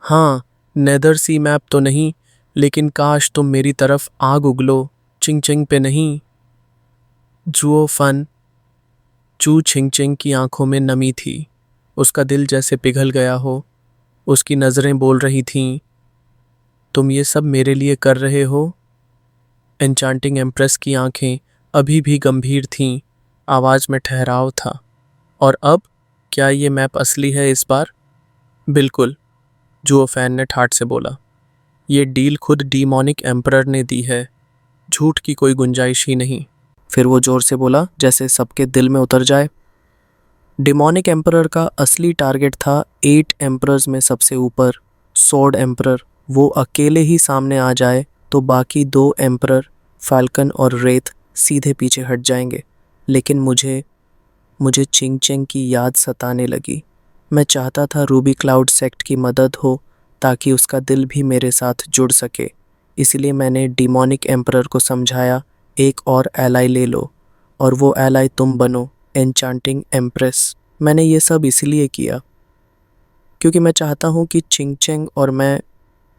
हाँ, नेदर सी मैप तो नहीं, लेकिन काश तुम मेरी तरफ आग उगलो, चिंग पे नहीं। जुओ फन। चू छिंगचिंग की आंखों में नमी थी। उसका दिल जैसे पिघल गया हो। उसकी नज़रें बोल रही थीं, तुम ये सब मेरे लिए कर रहे हो? एन्चांटिंग एम्प्रेस की आंखें अभी भी गंभीर थीं, आवाज़ में ठहराव था। और अब क्या ये मैप असली है इस बार? बिल्कुल, जुओ फैन ने ठाठ से बोला। ये डील खुद डीमोनिक एम्परर ने दी है, झूठ की कोई गुंजाइश ही नहीं। फिर वो जोर से बोला, जैसे सबके दिल में उतर जाए। डिमोनिक एम्परर का असली टारगेट था 8 एम्परर्स में सबसे ऊपर सॉर्ड एम्परर। वो अकेले ही सामने आ जाए तो बाकी 2 एम्परर फाल्कन और रेथ सीधे पीछे हट जाएंगे। लेकिन मुझे चिंग चेंग की याद सताने लगी। मैं चाहता था रूबी क्लाउड सेक्ट की मदद हो ताकि उसका दिल भी मेरे साथ जुड़ सके। इसलिए मैंने डिमोनिक एम्परर को समझाया, एक और एलाई ले लो और वो एलाई तुम बनो, एन्चांटिंग एम्प्रेस। मैंने ये सब इसलिए किया क्योंकि मैं चाहता हूँ कि चिंग चेंग और मैं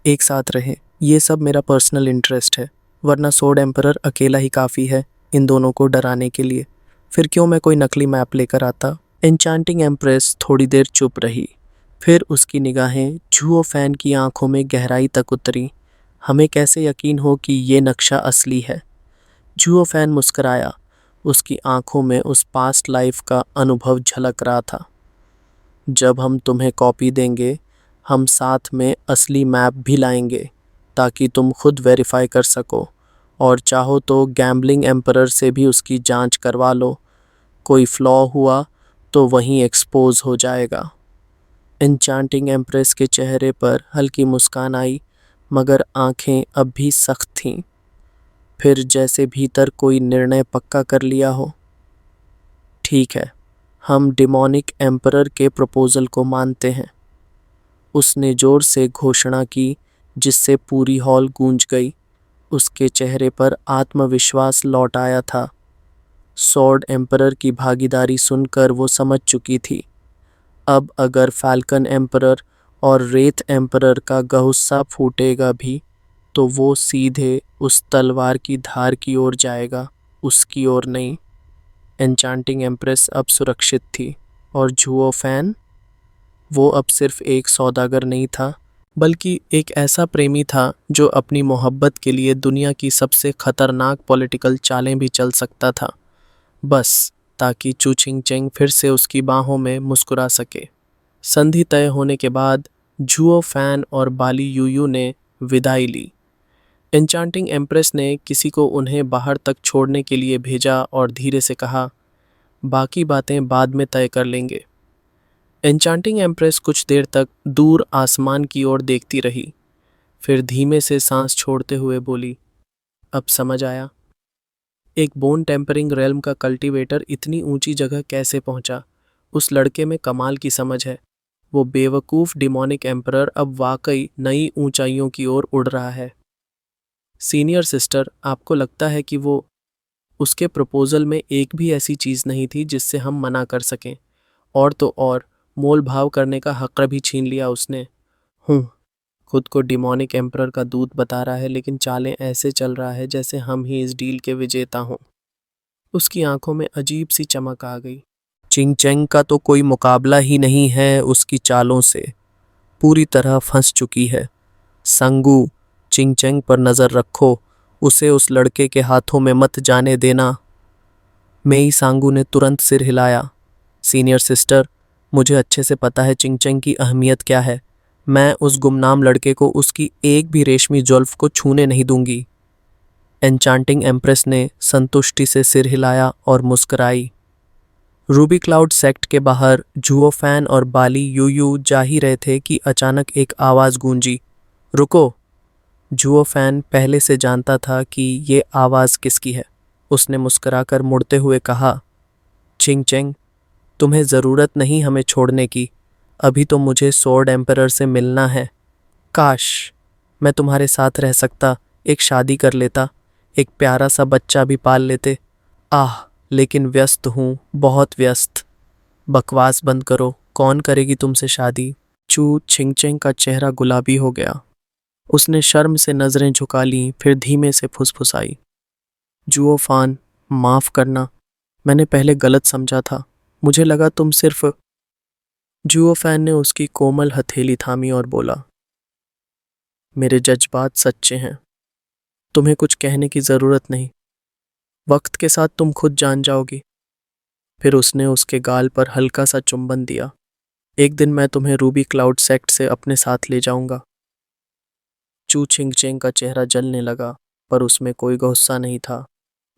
एक साथ रहें। ये सब मेरा पर्सनल इंटरेस्ट है, वरना सोर्ड एम्परर अकेला ही काफ़ी है इन दोनों को डराने के लिए। फिर क्यों मैं कोई नकली मैप लेकर आता? एन्चांटिंग एम्प्रेस थोड़ी देर चुप रही, फिर उसकी निगाहें जुओ फैन की आंखों में गहराई तक उतरी। हमें कैसे यकीन हो कि ये नक्शा असली है? जुओ फैन मुस्कराया, उसकी आंखों में उस पास्ट लाइफ का अनुभव झलक रहा था। जब हम तुम्हें कॉपी देंगे, हम साथ में असली मैप भी लाएंगे ताकि तुम खुद वेरीफाई कर सको, और चाहो तो गैम्बलिंग एम्परर से भी उसकी जांच करवा लो। कोई फ्लॉ हुआ तो वहीं एक्सपोज हो जाएगा। एन्चांटिंग एम्प्रेस के चेहरे पर हल्की मुस्कान आई, मगर आंखें अब भी सख्त थीं। फिर जैसे भीतर कोई निर्णय पक्का कर लिया हो। ठीक है, हम डिमोनिक एम्परर के प्रपोजल को मानते हैं। उसने जोर से घोषणा की, जिससे पूरी हॉल गूंज गई। उसके चेहरे पर आत्मविश्वास लौट आया था। सॉर्ड एम्परर की भागीदारी सुनकर वो समझ चुकी थी, अब अगर फाल्कन एम्परर और रेथ एम्परर का गुस्सा फूटेगा भी तो वो सीधे उस तलवार की धार की ओर जाएगा, उसकी ओर नहीं। एन्चांटिंग एम्प्रेस अब सुरक्षित थी, और जुओ फैन, वो अब सिर्फ एक सौदागर नहीं था, बल्कि एक ऐसा प्रेमी था जो अपनी मोहब्बत के लिए दुनिया की सबसे खतरनाक पॉलिटिकल चालें भी चल सकता था, बस ताकि चू चिंग चेंग फिर से उसकी बाहों में मुस्कुरा सके। संधि तय होने के बाद जुओ फैन और बाली यूयू ने विदाई ली। एन्चांटिंग एम्प्रेस ने किसी को उन्हें बाहर तक छोड़ने के लिए भेजा और धीरे से कहा, बाकी बातें बाद में तय कर लेंगे। एन्चांटिंग एम्प्रेस कुछ देर तक दूर आसमान की ओर देखती रही, फिर धीमे से सांस छोड़ते हुए बोली, अब समझ आया। एक बोन टेम्परिंग रेल्म का कल्टीवेटर इतनी ऊंची जगह कैसे पहुंचा? उस लड़के में कमाल की समझ है। वो बेवकूफ़ डिमोनिक एम्परर अब वाकई नई ऊंचाइयों की ओर उड़ रहा है। सीनियर सिस्टर, आपको लगता है कि वो उसके प्रपोजल में एक भी ऐसी चीज़ नहीं थी जिससे हम मना कर सकें, और तो और मोल भाव करने का हक भी छीन लिया उसने। खुद को डिमोनिक एम्परर का दूत बता रहा है, लेकिन चालें ऐसे चल रहा है जैसे हम ही इस डील के विजेता हों। उसकी आंखों में अजीब सी चमक आ गई। चिंग चेंग का तो कोई मुकाबला ही नहीं है उसकी चालों से, पूरी तरह फंस चुकी है। संगू, चिंग चेंग पर नज़र रखो, उसे उस लड़के के हाथों में मत जाने देना। मेई सांगू ने तुरंत सिर हिलाया। सीनियर सिस्टर, मुझे अच्छे से पता है चिंग चेंग की अहमियत क्या है। मैं उस गुमनाम लड़के को उसकी एक भी रेशमी जुल्फ को छूने नहीं दूंगी। एन्चांटिंग एम्प्रेस ने संतुष्टि से सिर हिलाया और मुस्कुराई। रूबी क्लाउड सेक्ट के बाहर जुओ फैन और बाली यूयू जा ही रहे थे कि अचानक एक आवाज़ गूंजी, रुको। जुओ फैन पहले से जानता था कि ये आवाज़ किसकी है। उसने मुस्कुराकर मुड़ते हुए कहा, चिंग चेंग, तुम्हें ज़रूरत नहीं हमें छोड़ने की, अभी तो मुझे सॉर्ड एम्परर से मिलना है। काश मैं तुम्हारे साथ रह सकता, एक शादी कर लेता, एक प्यारा सा बच्चा भी पाल लेते। आह, लेकिन व्यस्त हूँ, बहुत व्यस्त। बकवास बंद करो, कौन करेगी तुमसे शादी? चू चिंग चेंग का चेहरा गुलाबी हो गया। उसने शर्म से नज़रें झुका लीं, फिर धीमे से फुसफुसाई, जुओ फान, माफ़ करना, मैंने पहले गलत समझा था। मुझे लगा तुम सिर्फ जुओ फैन ने उसकी कोमल हथेली थामी और बोला, मेरे जज्बात सच्चे हैं, तुम्हें कुछ कहने की जरूरत नहीं, वक्त के साथ तुम खुद जान जाओगी। फिर उसने उसके गाल पर हल्का सा चुंबन दिया। एक दिन मैं तुम्हें रूबी क्लाउड सेक्ट से अपने साथ ले जाऊंगा। चू छिंग चेंग का चेहरा जलने लगा, पर उसमें कोई गुस्सा नहीं था,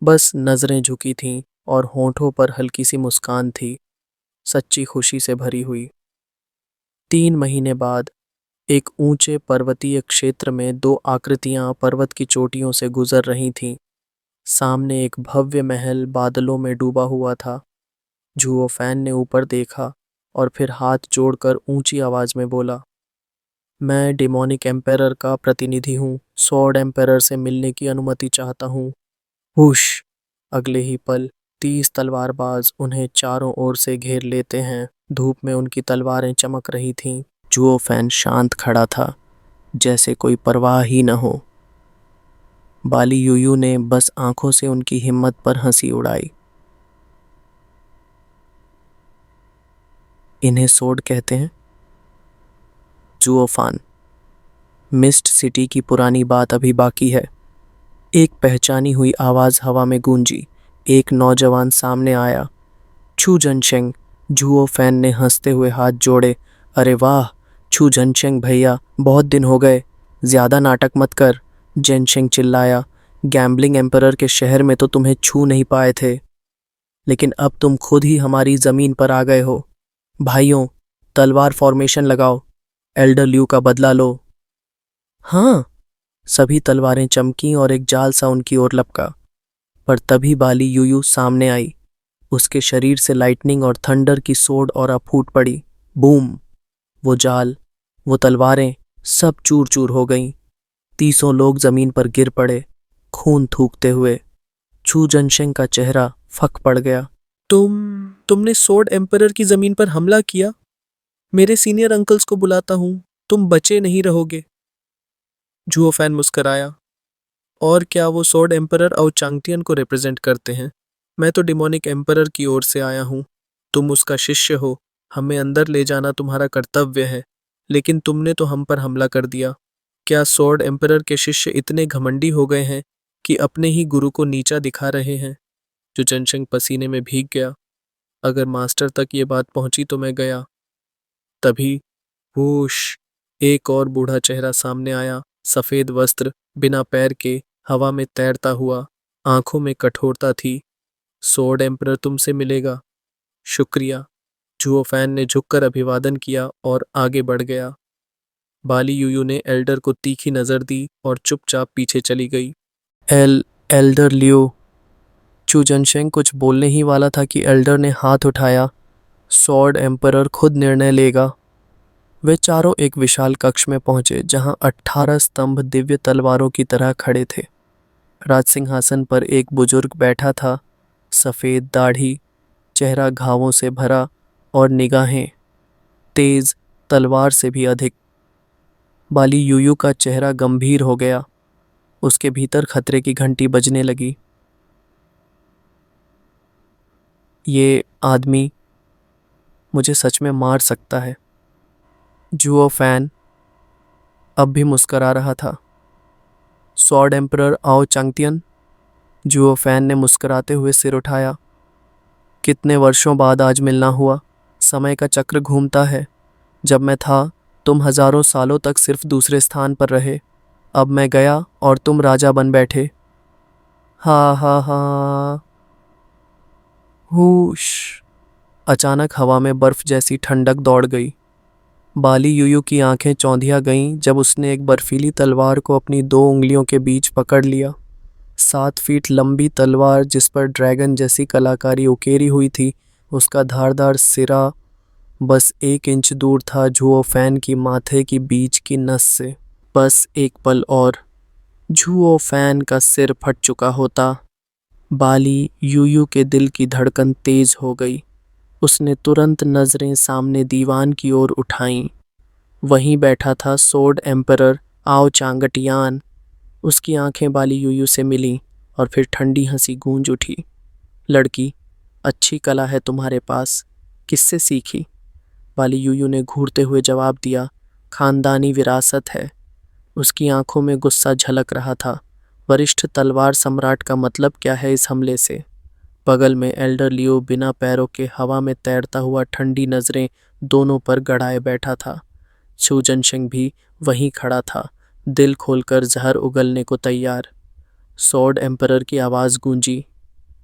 बस नजरें झुकी थीं और होठों पर हल्की सी मुस्कान थी, सच्ची खुशी से भरी हुई। 3 महीने बाद एक ऊंचे पर्वतीय क्षेत्र में दो आकृतियां पर्वत की चोटियों से गुजर रही थीं। सामने एक भव्य महल बादलों में डूबा हुआ था। जुओ फैन ने ऊपर देखा और फिर हाथ जोड़कर ऊंची आवाज में बोला, मैं डिमोनिक एम्पेरर का प्रतिनिधि हूँ, सॉर्ड एम्पेरर से मिलने की अनुमति चाहता हूँ। हुश! अगले ही पल 30 तलवारबाज उन्हें चारों ओर से घेर लेते हैं। धूप में उनकी तलवारें चमक रही थीं। जुओ फैन शांत खड़ा था, जैसे कोई परवाह ही न हो। बाली यूयू ने बस आंखों से उनकी हिम्मत पर हंसी उड़ाई। इन्हें सोड कहते हैं? जुओ फान, मिस्ट सिटी की पुरानी बात अभी बाकी है। एक पहचानी हुई आवाज हवा में गूंजी। एक नौजवान सामने आया। छू जनशेंग। जुओ फैन ने हंसते हुए हाथ जोड़े। अरे वाह, छू जनशेंग भैया, बहुत दिन हो गए। ज्यादा नाटक मत कर, जनशेंग चिल्लाया। गैम्बलिंग एम्परर के शहर में तो तुम्हें छू नहीं पाए थे, लेकिन अब तुम खुद ही हमारी जमीन पर आ गए हो। भाइयों, तलवार फॉर्मेशन लगाओ, एल्डर ल्यू का बदला लो। हाँ, सभी तलवारें चमकीं और एक जाल सा उनकी ओर लपका। पर तभी बाली यूयू सामने आई। उसके शरीर से लाइटनिंग और थंडर की सोड और फूट पड़ी। बूम! वो जाल, वो तलवारें, सब चूर चूर हो गईं। 30 लोग जमीन पर गिर पड़े, खून थूकते हुए। छू जनशेंग का चेहरा फक पड़ गया। तुमने सोड एम्परर की जमीन पर हमला किया? मेरे सीनियर अंकल्स को बुलाता हूं, तुम बचे नहीं रहोगे। जुओ फैन मुस्कराया। और क्या वो सोड एम्परर और चांगटियन को रिप्रेजेंट करते हैं? मैं तो डिमोनिक एम्परर की ओर से आया हूँ। तुम उसका शिष्य हो, हमें अंदर ले जाना तुम्हारा कर्तव्य है, लेकिन तुमने तो हम पर हमला कर दिया। क्या सोड एम्परर के शिष्य इतने घमंडी हो गए हैं कि अपने ही गुरु को नीचा दिखा रहे हैं? जो जनशंग पसीने में भीग गया। अगर मास्टर तक ये बात पहुंची तो मैं गया। तभी होश! एक और बूढ़ा चेहरा सामने आया, सफेद वस्त्र, बिना पैर के, हवा में तैरता हुआ, आंखों में कठोरता थी। सोर्ड एम्परर तुमसे मिलेगा। शुक्रिया। जुओ फैन ने झुककर अभिवादन किया और आगे बढ़ गया। बाली यूयू ने एल्डर को तीखी नजर दी और चुपचाप पीछे चली गई। एल्डर लियो। चू जनशेंग कुछ बोलने ही वाला था कि एल्डर ने हाथ उठाया। सॉर्ड एम्परर खुद निर्णय लेगा। वे चारों एक विशाल कक्ष में पहुंचे, जहां 18 स्तंभ दिव्य तलवारों की तरह खड़े थे। राजसिंहासन पर एक बुजुर्ग बैठा था, सफेद दाढ़ी, चेहरा घावों से भरा और निगाहें तेज, तलवार से भी अधिक। बाली यूयू का चेहरा गंभीर हो गया। उसके भीतर खतरे की घंटी बजने लगी। ये आदमी मुझे सच में मार सकता है। जुओ फैन अब भी मुस्करा रहा था। सॉर्ड एम्परर आओ चांगतियन। जुओ फैन ने मुस्कुराते हुए सिर उठाया। कितने वर्षों बाद आज मिलना हुआ। समय का चक्र घूमता है। जब मैं था, तुम हजारों सालों तक सिर्फ दूसरे स्थान पर रहे। अब मैं गया और तुम राजा बन बैठे। हा हा हा। हुश! अचानक हवा में बर्फ जैसी ठंडक दौड़ गई। बाली यूयू की आंखें चौंधिया गईं जब उसने एक बर्फीली तलवार को अपनी 2 उंगलियों के बीच पकड़ लिया। 7 फीट लंबी तलवार जिस पर ड्रैगन जैसी कलाकारी उकेरी हुई थी, उसका धारदार सिरा बस 1 इंच दूर था जुओ फैन की माथे की बीच की नस से। बस एक पल और जुओ फैन का सिर फट चुका होता। बाली यूयू के दिल की धड़कन तेज हो गई। उसने तुरंत नजरें सामने दीवान की ओर उठाईं। वहीं बैठा था सोर्ड एम्परर आओ चांगटियान। उसकी आंखें बाली यूयू से मिलीं और फिर ठंडी हंसी गूंज उठी। लड़की, अच्छी कला है तुम्हारे पास, किससे सीखी? बाली यूयू ने घूरते हुए जवाब दिया, खानदानी विरासत है। उसकी आंखों में गुस्सा झलक रहा था। वरिष्ठ तलवार सम्राट का मतलब क्या है इस हमले से? बगल में एल्डर लियो बिना पैरों के हवा में तैरता हुआ ठंडी नजरें दोनों पर गड़ाए बैठा था। शूजन सिंह भी वहीं खड़ा था, दिल खोलकर जहर उगलने को तैयार। सॉर्ड एम्परर की आवाज़ गूंजी,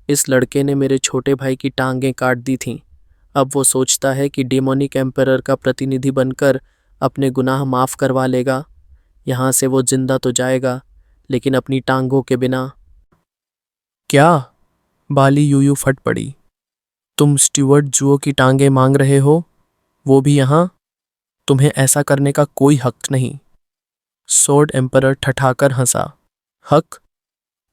इस लड़के ने मेरे छोटे भाई की टांगें काट दी थीं। अब वो सोचता है कि डेमोनिक एम्परर का प्रतिनिधि बनकर अपने गुनाह माफ़ करवा लेगा। यहाँ से वो जिंदा तो जाएगा, लेकिन अपनी टांगों के बिना। क्या? बाली यूयू फट पड़ी। तुम स्टीवर्ट जुओ की टांगें मांग रहे हो, वो भी यहाँ? तुम्हें ऐसा करने का कोई हक नहीं। सॉर्ड एम्परर ठठाकर हंसा। हक?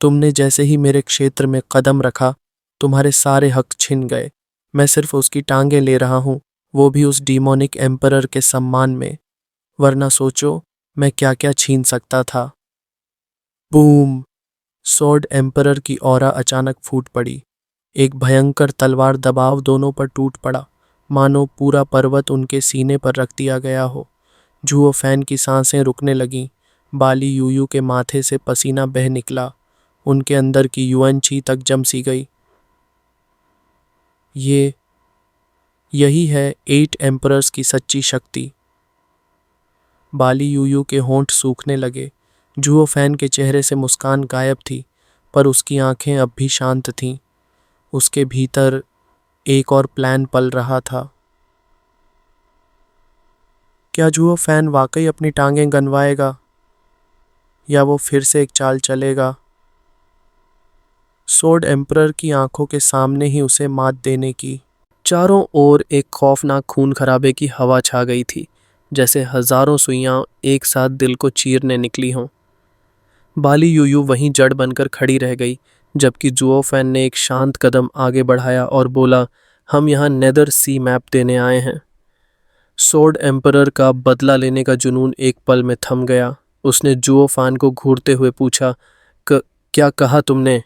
तुमने जैसे ही मेरे क्षेत्र में कदम रखा, तुम्हारे सारे हक छिन गए। मैं सिर्फ उसकी टांगें ले रहा हूँ, वो भी उस डीमोनिक एम्परर के सम्मान में। वरना सोचो मैं क्या क्या छीन सकता था। बूम! सॉर्ड एम्परर की ऑरा अचानक फूट पड़ी। एक भयंकर तलवार दबाव दोनों पर टूट पड़ा, मानो पूरा पर्वत उनके सीने पर रख दिया गया हो। जुओ फैन की सांसें रुकने लगीं। बाली यूयू के माथे से पसीना बह निकला। उनके अंदर की युआन ची तक जम सी गई। यही है 8 एम्परर्स की सच्ची शक्ति। बाली यूयू के होंठ सूखने लगे। जुओ फैन के चेहरे से मुस्कान गायब थी, पर उसकी आंखें अब भी शांत थीं। उसके भीतर एक और प्लान पल रहा था। क्या जुओ फैन वाकई अपनी टांगें गनवाएगा, या वो फिर से एक चाल चलेगा? सॉर्ड एम्परर की आंखों के सामने ही उसे मात देने की। चारों ओर एक खौफनाक खून खराबे की हवा छा गई थी, जैसे हजारों सुइयां एक साथ दिल को चीरने निकली हों। बाली यूयू वहीं जड़ बनकर खड़ी रह गई, जबकि जुओ फैन ने एक शांत कदम आगे बढ़ाया और बोला, हम यहाँ नेदर सी मैप देने आए हैं। सॉर्ड एम्परर का बदला लेने का जुनून एक पल में थम गया। उसने जुओ फैन को घूरते हुए पूछा, क्या कहा तुमने?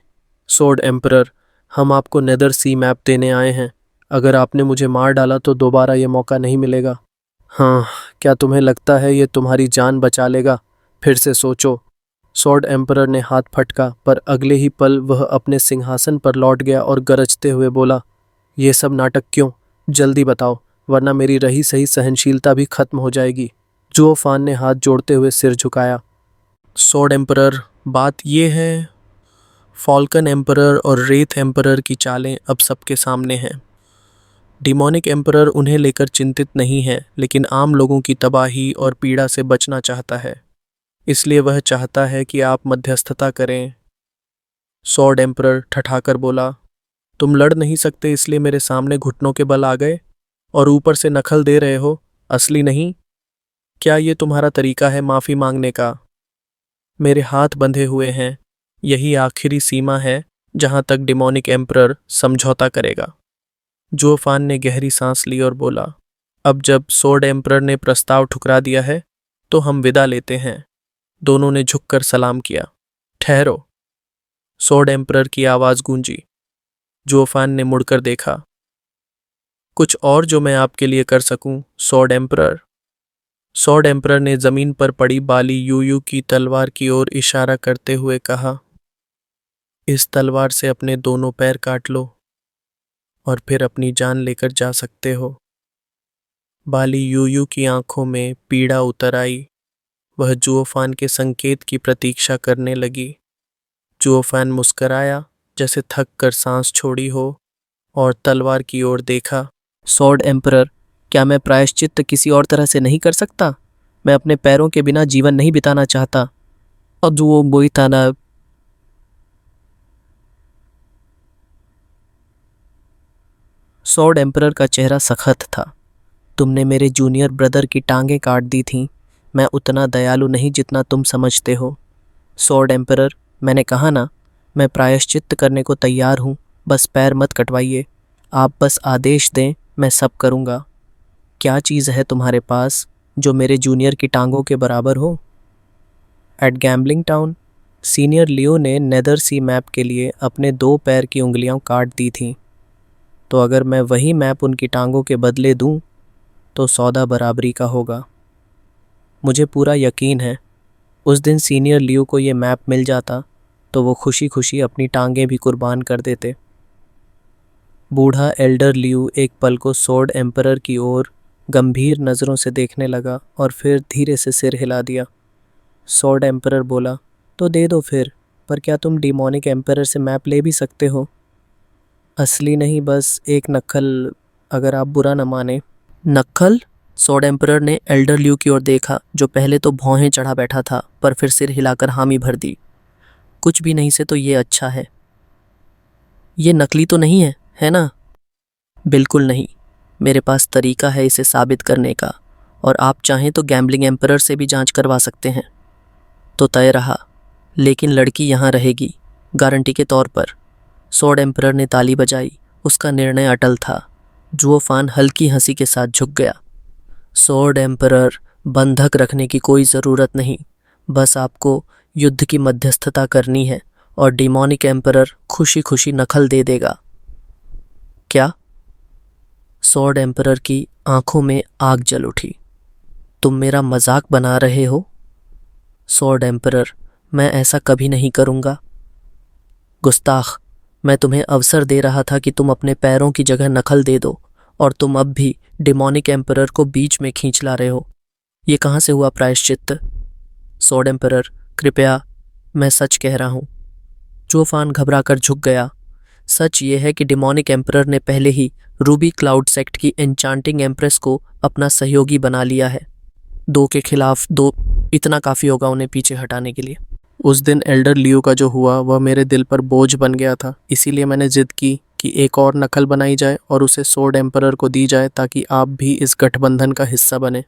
सॉर्ड एम्परर, हम आपको नेदर सी मैप देने आए हैं। अगर आपने मुझे मार डाला तो दोबारा ये मौका नहीं मिलेगा। हाँ, क्या तुम्हें लगता है ये तुम्हारी जान बचा लेगा? फिर से सोचो। सॉर्ड एम्परर ने हाथ फटका, पर अगले ही पल वह अपने सिंहासन पर लौट गया और गरजते हुए बोला, ये सब नाटक क्यों? जल्दी बताओ, वरना मेरी रही सही सहनशीलता भी खत्म हो जाएगी। जुओ फान ने हाथ जोड़ते हुए सिर झुकाया। सॉर्ड एम्परर, बात यह है, फॉल्कन एम्परर और रेथ एम्परर की चालें अब सबके सामने हैं। डिमोनिक एम्परर उन्हें लेकर चिंतित नहीं है, लेकिन आम लोगों की तबाही और पीड़ा से बचना चाहता है। इसलिए वह चाहता है कि आप मध्यस्थता करें। सॉर्ड एम्परर ठठाकर बोला, तुम लड़ नहीं सकते इसलिए मेरे सामने घुटनों के बल आ गए, और ऊपर से नखल दे रहे हो, असली नहीं। क्या ये तुम्हारा तरीका है माफ़ी मांगने का? मेरे हाथ बंधे हुए हैं, यही आखिरी सीमा है जहां तक डिमोनिक एम्परर समझौता करेगा। जो फान ने गहरी सांस ली और बोला, अब जब सॉर्ड एम्परर ने प्रस्ताव ठुकरा दिया है तो हम विदा लेते हैं। दोनों ने झुककर सलाम किया। ठहरो, सॉर्ड एम्परर की आवाज़ गूंजी। जोफान ने मुड़कर देखा। कुछ और जो मैं आपके लिए कर सकूं, सॉर्ड एम्परर? सॉर्ड एम्परर ने जमीन पर पड़ी बाली यूयू की तलवार की ओर इशारा करते हुए कहा, इस तलवार से अपने दोनों पैर काट लो और फिर अपनी जान लेकर जा सकते हो। बाली यूयू की आंखों में पीड़ा उतर आई। वह जुओफान के संकेत की प्रतीक्षा करने लगी। जुओफान मुस्कराया, जैसे थक कर सांस छोड़ी हो, और तलवार की ओर देखा। सॉर्ड एम्परर, क्या मैं प्रायश्चित्त किसी और तरह से नहीं कर सकता? मैं अपने पैरों के बिना जीवन नहीं बिताना चाहता। और जुओ बोईताना। सॉर्ड एम्परर का चेहरा सख्त था। तुमने मेरे जूनियर ब्रदर की टांगें काट दी थीं। मैं उतना दयालु नहीं जितना तुम समझते हो। सॉर्ड एम्परर, मैंने कहा ना, मैं प्रायश्चित्त करने को तैयार हूँ। बस पैर मत कटवाइए। आप बस आदेश दें, मैं सब करूँगा। क्या चीज़ है तुम्हारे पास जो मेरे जूनियर की टांगों के बराबर हो? एट गैम्बलिंग टाउन, सीनियर लियो ने नेदर सी मैप के लिए अपने 2 पैर की उंगलियां काट दी थीं। तो अगर मैं वही मैप उनकी टांगों के बदले दूं, तो सौदा बराबरी का होगा। मुझे पूरा यकीन है उस दिन सीनियर लियू को ये मैप मिल जाता तो वो खुशी खुशी अपनी टांगें भी कुर्बान कर देते। बूढ़ा एल्डर लियू एक पल को स्वॉर्ड एम्परर की ओर गंभीर नज़रों से देखने लगा और फिर धीरे से सिर हिला दिया। स्वॉर्ड एम्परर बोला, तो दे दो फिर, पर क्या तुम डिमोनिक एम्परर से मैप ले भी सकते हो? असली नहीं, बस एक नक्खल, अगर आप बुरा न माने। नक्खल? स्वॉर्ड एम्परर ने एल्डर लियू की ओर देखा, जो पहले तो भौहें चढ़ा बैठा था पर फिर सिर हिलाकर हामी भर दी। कुछ भी नहीं से तो ये अच्छा है। ये नकली तो नहीं है ना? बिल्कुल नहीं। मेरे पास तरीका है इसे साबित करने का, और आप चाहें तो गैम्बलिंग एम्परर से भी जांच करवा सकते हैं। तो तय रहा, लेकिन लड़की यहाँ रहेगी, गारंटी के तौर पर। स्वॉर्ड एम्परर ने ताली बजाई। उसका निर्णय अटल था। जुओ फान हल्की हंसी के साथ झुक गया। स्वॉर्ड एम्परर, बंधक रखने की कोई ज़रूरत नहीं, बस आपको युद्ध की मध्यस्थता करनी है और डिमोनिक एम्परर खुशी खुशी नखल दे देगा। क्या? स्वॉर्ड एम्परर की आंखों में आग जल उठी। तुम मेरा मजाक बना रहे हो? स्वॉर्ड एम्परर, मैं ऐसा कभी नहीं करूँगा। गुस्ताख, मैं तुम्हें अवसर दे रहा था कि तुम अपने पैरों की जगह नखल दे दो, और तुम अब भी डिमोनिक एम्परर को बीच में खींच ला रहे हो। ये कहाँ से हुआ प्रायश्चित्त? स्वॉर्ड एम्परर, कृपया, मैं सच कह रहा हूँ। जोफान घबराकर झुक गया। सच ये है कि डिमोनिक एम्परर ने पहले ही रूबी क्लाउड सेक्ट की एन्चांटिंग एम्प्रेस को अपना सहयोगी बना लिया है। 2 के खिलाफ 2 इतना काफ़ी होगा उन्हें पीछे हटाने के लिए। उस दिन एल्डर लियो का जो हुआ वह मेरे दिल पर बोझ बन गया था, इसीलिए मैंने जिद की कि एक और नकल बनाई जाए और उसे स्वॉर्ड एम्परर को दी जाए ताकि आप भी इस गठबंधन का हिस्सा बने।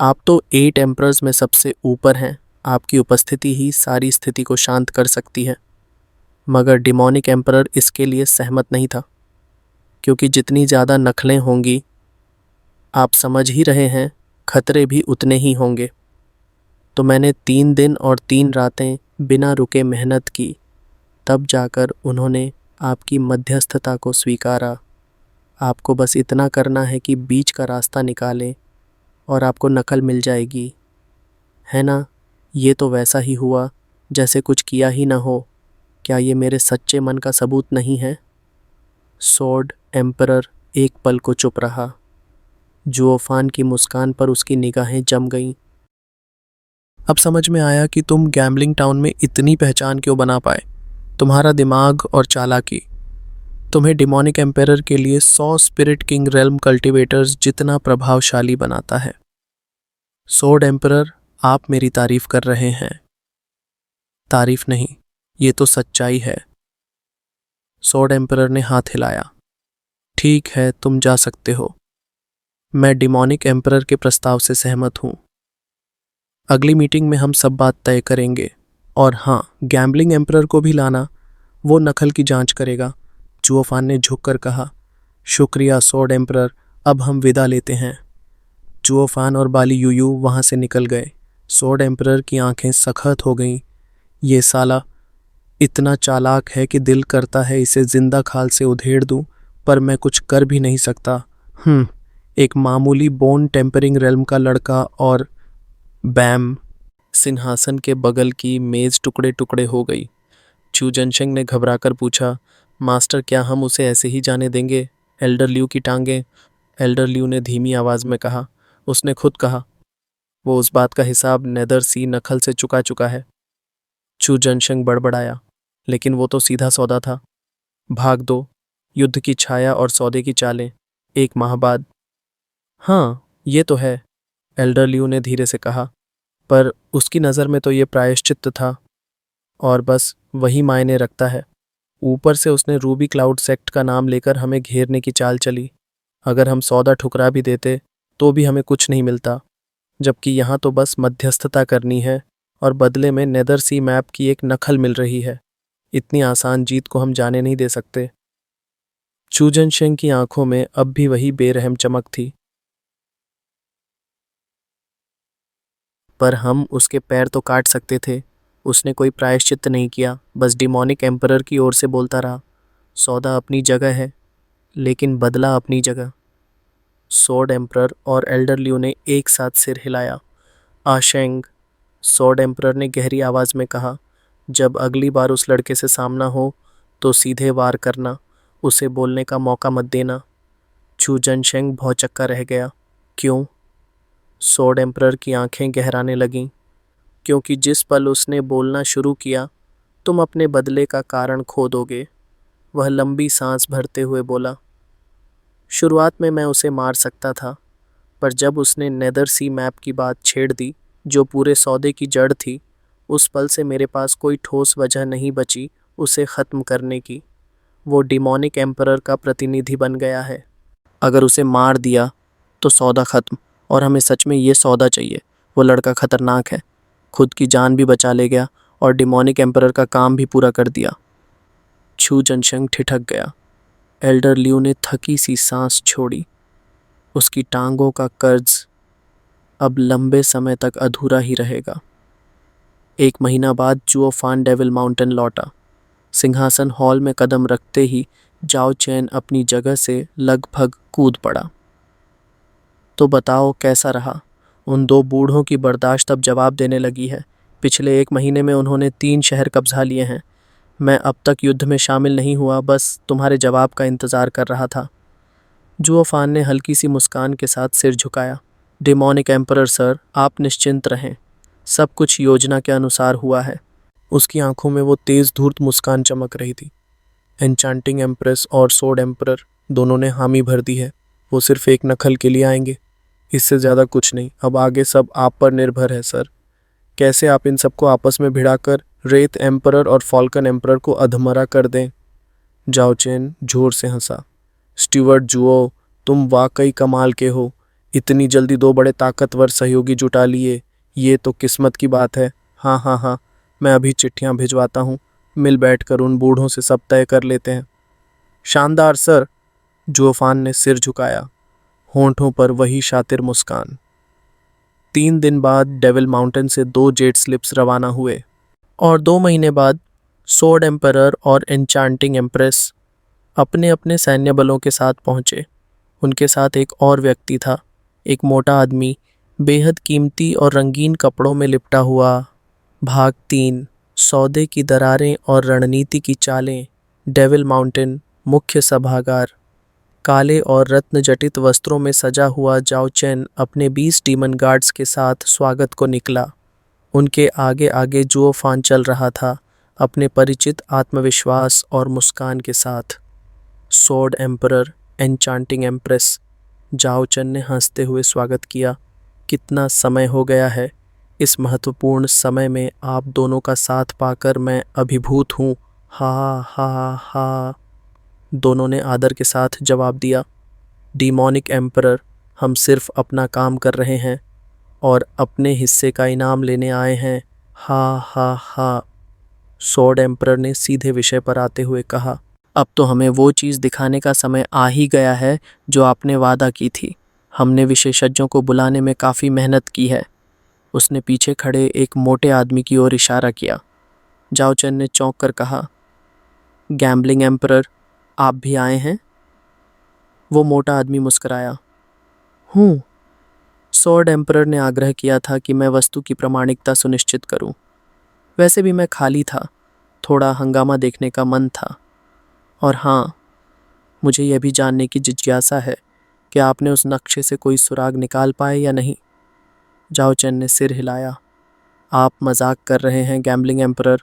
आप तो 8 एम्परर्स में सबसे ऊपर हैं, आपकी उपस्थिति ही सारी स्थिति को शांत कर सकती है। मगर डिमोनिक एम्परर इसके लिए सहमत नहीं था, क्योंकि जितनी ज़्यादा नकलें होंगी, आप समझ ही रहे हैं, खतरे भी उतने ही होंगे। तो मैंने 3 दिन और 3 रातें बिना रुके मेहनत की, तब जाकर उन्होंने आपकी मध्यस्थता को स्वीकारा। आपको बस इतना करना है कि बीच का रास्ता निकालें और आपको नकल मिल जाएगी, है ना? ये तो वैसा ही हुआ जैसे कुछ किया ही ना हो। क्या ये मेरे सच्चे मन का सबूत नहीं है? स्वॉर्ड एम्परर एक पल को चुप रहा। जुओफान की मुस्कान पर उसकी निगाहें जम गईं। अब समझ में आया कि तुम गैम्बलिंग टाउन में इतनी पहचान क्यों बना पाए। तुम्हारा दिमाग और चालाकी तुम्हें डिमोनिक एम्परर के लिए 100 स्पिरिट किंग रेल्म कल्टिवेटर्स जितना प्रभावशाली बनाता है। स्वॉर्ड एम्परर, आप मेरी तारीफ कर रहे हैं। तारीफ नहीं, ये तो सच्चाई है। स्वॉर्ड एम्परर ने हाथ हिलाया। ठीक है, तुम जा सकते हो। मैं डिमोनिक एम्परर के प्रस्ताव से सहमत हूँ। अगली मीटिंग में हम सब बात तय करेंगे। और हाँ, गैम्बलिंग एम्परर को भी लाना, वो नकल की जांच करेगा। जुओफान ने झुककर कहा। शुक्रिया स्वॉर्ड एम्परर, अब हम विदा लेते हैं। जुओफान और बाली यूयू वहाँ से निकल गए। स्वॉर्ड एम्परर की आंखें सख्त हो गईं। ये साला इतना चालाक है कि दिल करता है इसे जिंदा खाल से उधेड़ दूं, पर मैं कुछ कर भी नहीं सकता। एक मामूली बोन टेम्परिंग रेल्म का लड़का और बैम! सिंहासन के बगल की मेज टुकड़े टुकड़े हो गई। चू जनशंग ने घबराकर पूछा, मास्टर, क्या हम उसे ऐसे ही जाने देंगे? एल्डर लियू की टांगें। एल्डर लियू ने धीमी आवाज में कहा। उसने खुद कहा, वो उस बात का हिसाब नेदर सी नखल से चुका चुका है। चू जनशंग बड़बड़ाया, लेकिन वो तो सीधा सौदा था। भाग दो, युद्ध की छाया और सौदे की चालें, 1 माह बाद। हाँ, ये तो है, एल्डर लियू ने धीरे से कहा, पर उसकी नज़र में तो ये प्रायश्चित्त था, और बस वही मायने रखता है। ऊपर से उसने रूबी क्लाउड सेक्ट का नाम लेकर हमें घेरने की चाल चली। अगर हम सौदा ठुकरा भी देते तो भी हमें कुछ नहीं मिलता, जबकि यहाँ तो बस मध्यस्थता करनी है और बदले में नेदर सी मैप की एक नकल मिल रही है। इतनी आसान जीत को हम जाने नहीं दे सकते। चू जनशंग की आंखों में अब भी वही बेरहम चमक थी। पर हम उसके पैर तो काट सकते थे। उसने कोई प्रायश्चित्त नहीं किया, बस डिमोनिक एम्परर की ओर से बोलता रहा। सौदा अपनी जगह है, लेकिन बदला अपनी जगह। सोर्ड एम्परर और एल्डर लियू ने एक साथ सिर हिलाया। आशेंग, सोर्ड एम्परर ने गहरी आवाज में कहा, जब अगली बार उस लड़के से सामना हो तो सीधे वार करना, उसे बोलने का मौका मत देना। चू जनशेंग भौचक्का रह गया। क्यों? सोर्ड एम्परर की आंखें गहराने लगीं। क्योंकि जिस पल उसने बोलना शुरू किया तुम अपने बदले का कारण खो दोगे। वह लंबी सांस भरते हुए बोला। शुरुआत में मैं उसे मार सकता था, पर जब उसने नेदर सी मैप की बात छेड़ दी, जो पूरे सौदे की जड़ थी, उस पल से मेरे पास कोई ठोस वजह नहीं बची उसे ख़त्म करने की। वो डिमोनिक एम्परर का प्रतिनिधि बन गया है। अगर उसे मार दिया तो सौदा ख़त्म, और हमें सच में ये सौदा चाहिए। वो लड़का खतरनाक है, खुद की जान भी बचा ले गया और डिमोनिक एम्परर का काम भी पूरा कर दिया। छू जनशंग ठिठक गया। एल्डर लियू ने थकी सी सांस छोड़ी। उसकी टांगों का कर्ज अब लंबे समय तक अधूरा ही रहेगा। 1 महीना बाद जुओ फान डेविल माउंटेन लौटा। सिंहासन हॉल में कदम रखते ही जाओ चैन अपनी जगह से लगभग कूद पड़ा। तो बताओ कैसा रहा? उन 2 बूढ़ों की बर्दाश्त अब जवाब देने लगी है। पिछले 1 महीने में उन्होंने 3 शहर कब्जा लिए हैं। मैं अब तक युद्ध में शामिल नहीं हुआ, बस तुम्हारे जवाब का इंतज़ार कर रहा था। जुओ फान ने हल्की सी मुस्कान के साथ सिर झुकाया। डिमोनिक एम्परर सर, आप निश्चिंत रहें, सब कुछ योजना के अनुसार हुआ है। उसकी आंखों में वो तेज़ धूर्त मुस्कान चमक रही थी। एन्चांटिंग एम्प्रेस और सोर्ड एम्परर दोनों ने हामी भर दी है। वो सिर्फ एक नखल के लिए आएंगे, इससे ज़्यादा कुछ नहीं। अब आगे सब आप पर निर्भर है सर। कैसे आप इन सबको आपस में भिड़ाकर रेत एम्परर और फॉल्कन एम्परर को अधमरा कर दें। जाओ चेन जोर से हंसा। स्टीवर्ट जुओ, तुम वाकई कमाल के हो। इतनी जल्दी 2 बड़े ताकतवर सहयोगी जुटा लिए, ये तो किस्मत की बात है। हाँ हाँ हाँ, मैं अभी चिट्ठियाँ भिजवाता हूँ, मिल बैठकर उन बूढ़ों से सब तय कर लेते हैं। शानदार सर। जुओफान ने सिर झुकाया, होंठों पर वही शातिर मुस्कान। 3 दिन बाद डेविल माउंटेन से 2 जेट स्लिप्स रवाना हुए और 2 महीने बाद सोर्ड एम्परर और एन्चांटिंग एम्प्रेस अपने अपने सैन्य बलों के साथ पहुंचे। उनके साथ एक और व्यक्ति था, एक मोटा आदमी, बेहद कीमती और रंगीन कपड़ों में लिपटा हुआ। भाग 3, सौदे की दरारें और रणनीति की चालें। डेविल माउंटेन मुख्य सभागार। काले और रत्न जटित वस्त्रों में सजा हुआ जाओ चेन अपने 20 डीमन गार्ड्स के साथ स्वागत को निकला। उनके आगे आगे जुओ फान चल रहा था, अपने परिचित आत्मविश्वास और मुस्कान के साथ। सोर्ड एम्परर, एन्चांटिंग एम्प्रेस, जाओ चेन ने हंसते हुए स्वागत किया। कितना समय हो गया है। इस महत्वपूर्ण समय में आप दोनों का साथ पाकर मैं अभिभूत हूँ। हा हा हा, दोनों ने आदर के साथ जवाब दिया। डिमोनिक एम्परर, हम सिर्फ अपना काम कर रहे हैं और अपने हिस्से का इनाम लेने आए हैं। हा हा हा, सोर्ड एम्परर ने सीधे विषय पर आते हुए कहा। अब तो हमें वो चीज़ दिखाने का समय आ ही गया है जो आपने वादा की थी। हमने विशेषज्ञों को बुलाने में काफ़ी मेहनत की है। उसने पीछे खड़े एक मोटे आदमी की ओर इशारा किया। जाओ चेन ने चौंक कर कहा, गैम्बलिंग एम्परर, आप भी आए हैं? वो मोटा आदमी मुस्कुराया। हूँ। सोर्ड एम्परर ने आग्रह किया था कि मैं वस्तु की प्रामाणिकता सुनिश्चित करूं। वैसे भी मैं खाली था, थोड़ा हंगामा देखने का मन था। और हाँ, मुझे यह भी जानने की जिज्ञासा है कि आपने उस नक्शे से कोई सुराग निकाल पाए या नहीं। जाओ चेन ने सिर हिलाया। आप मजाक कर रहे हैं गैम्बलिंग एम्परर।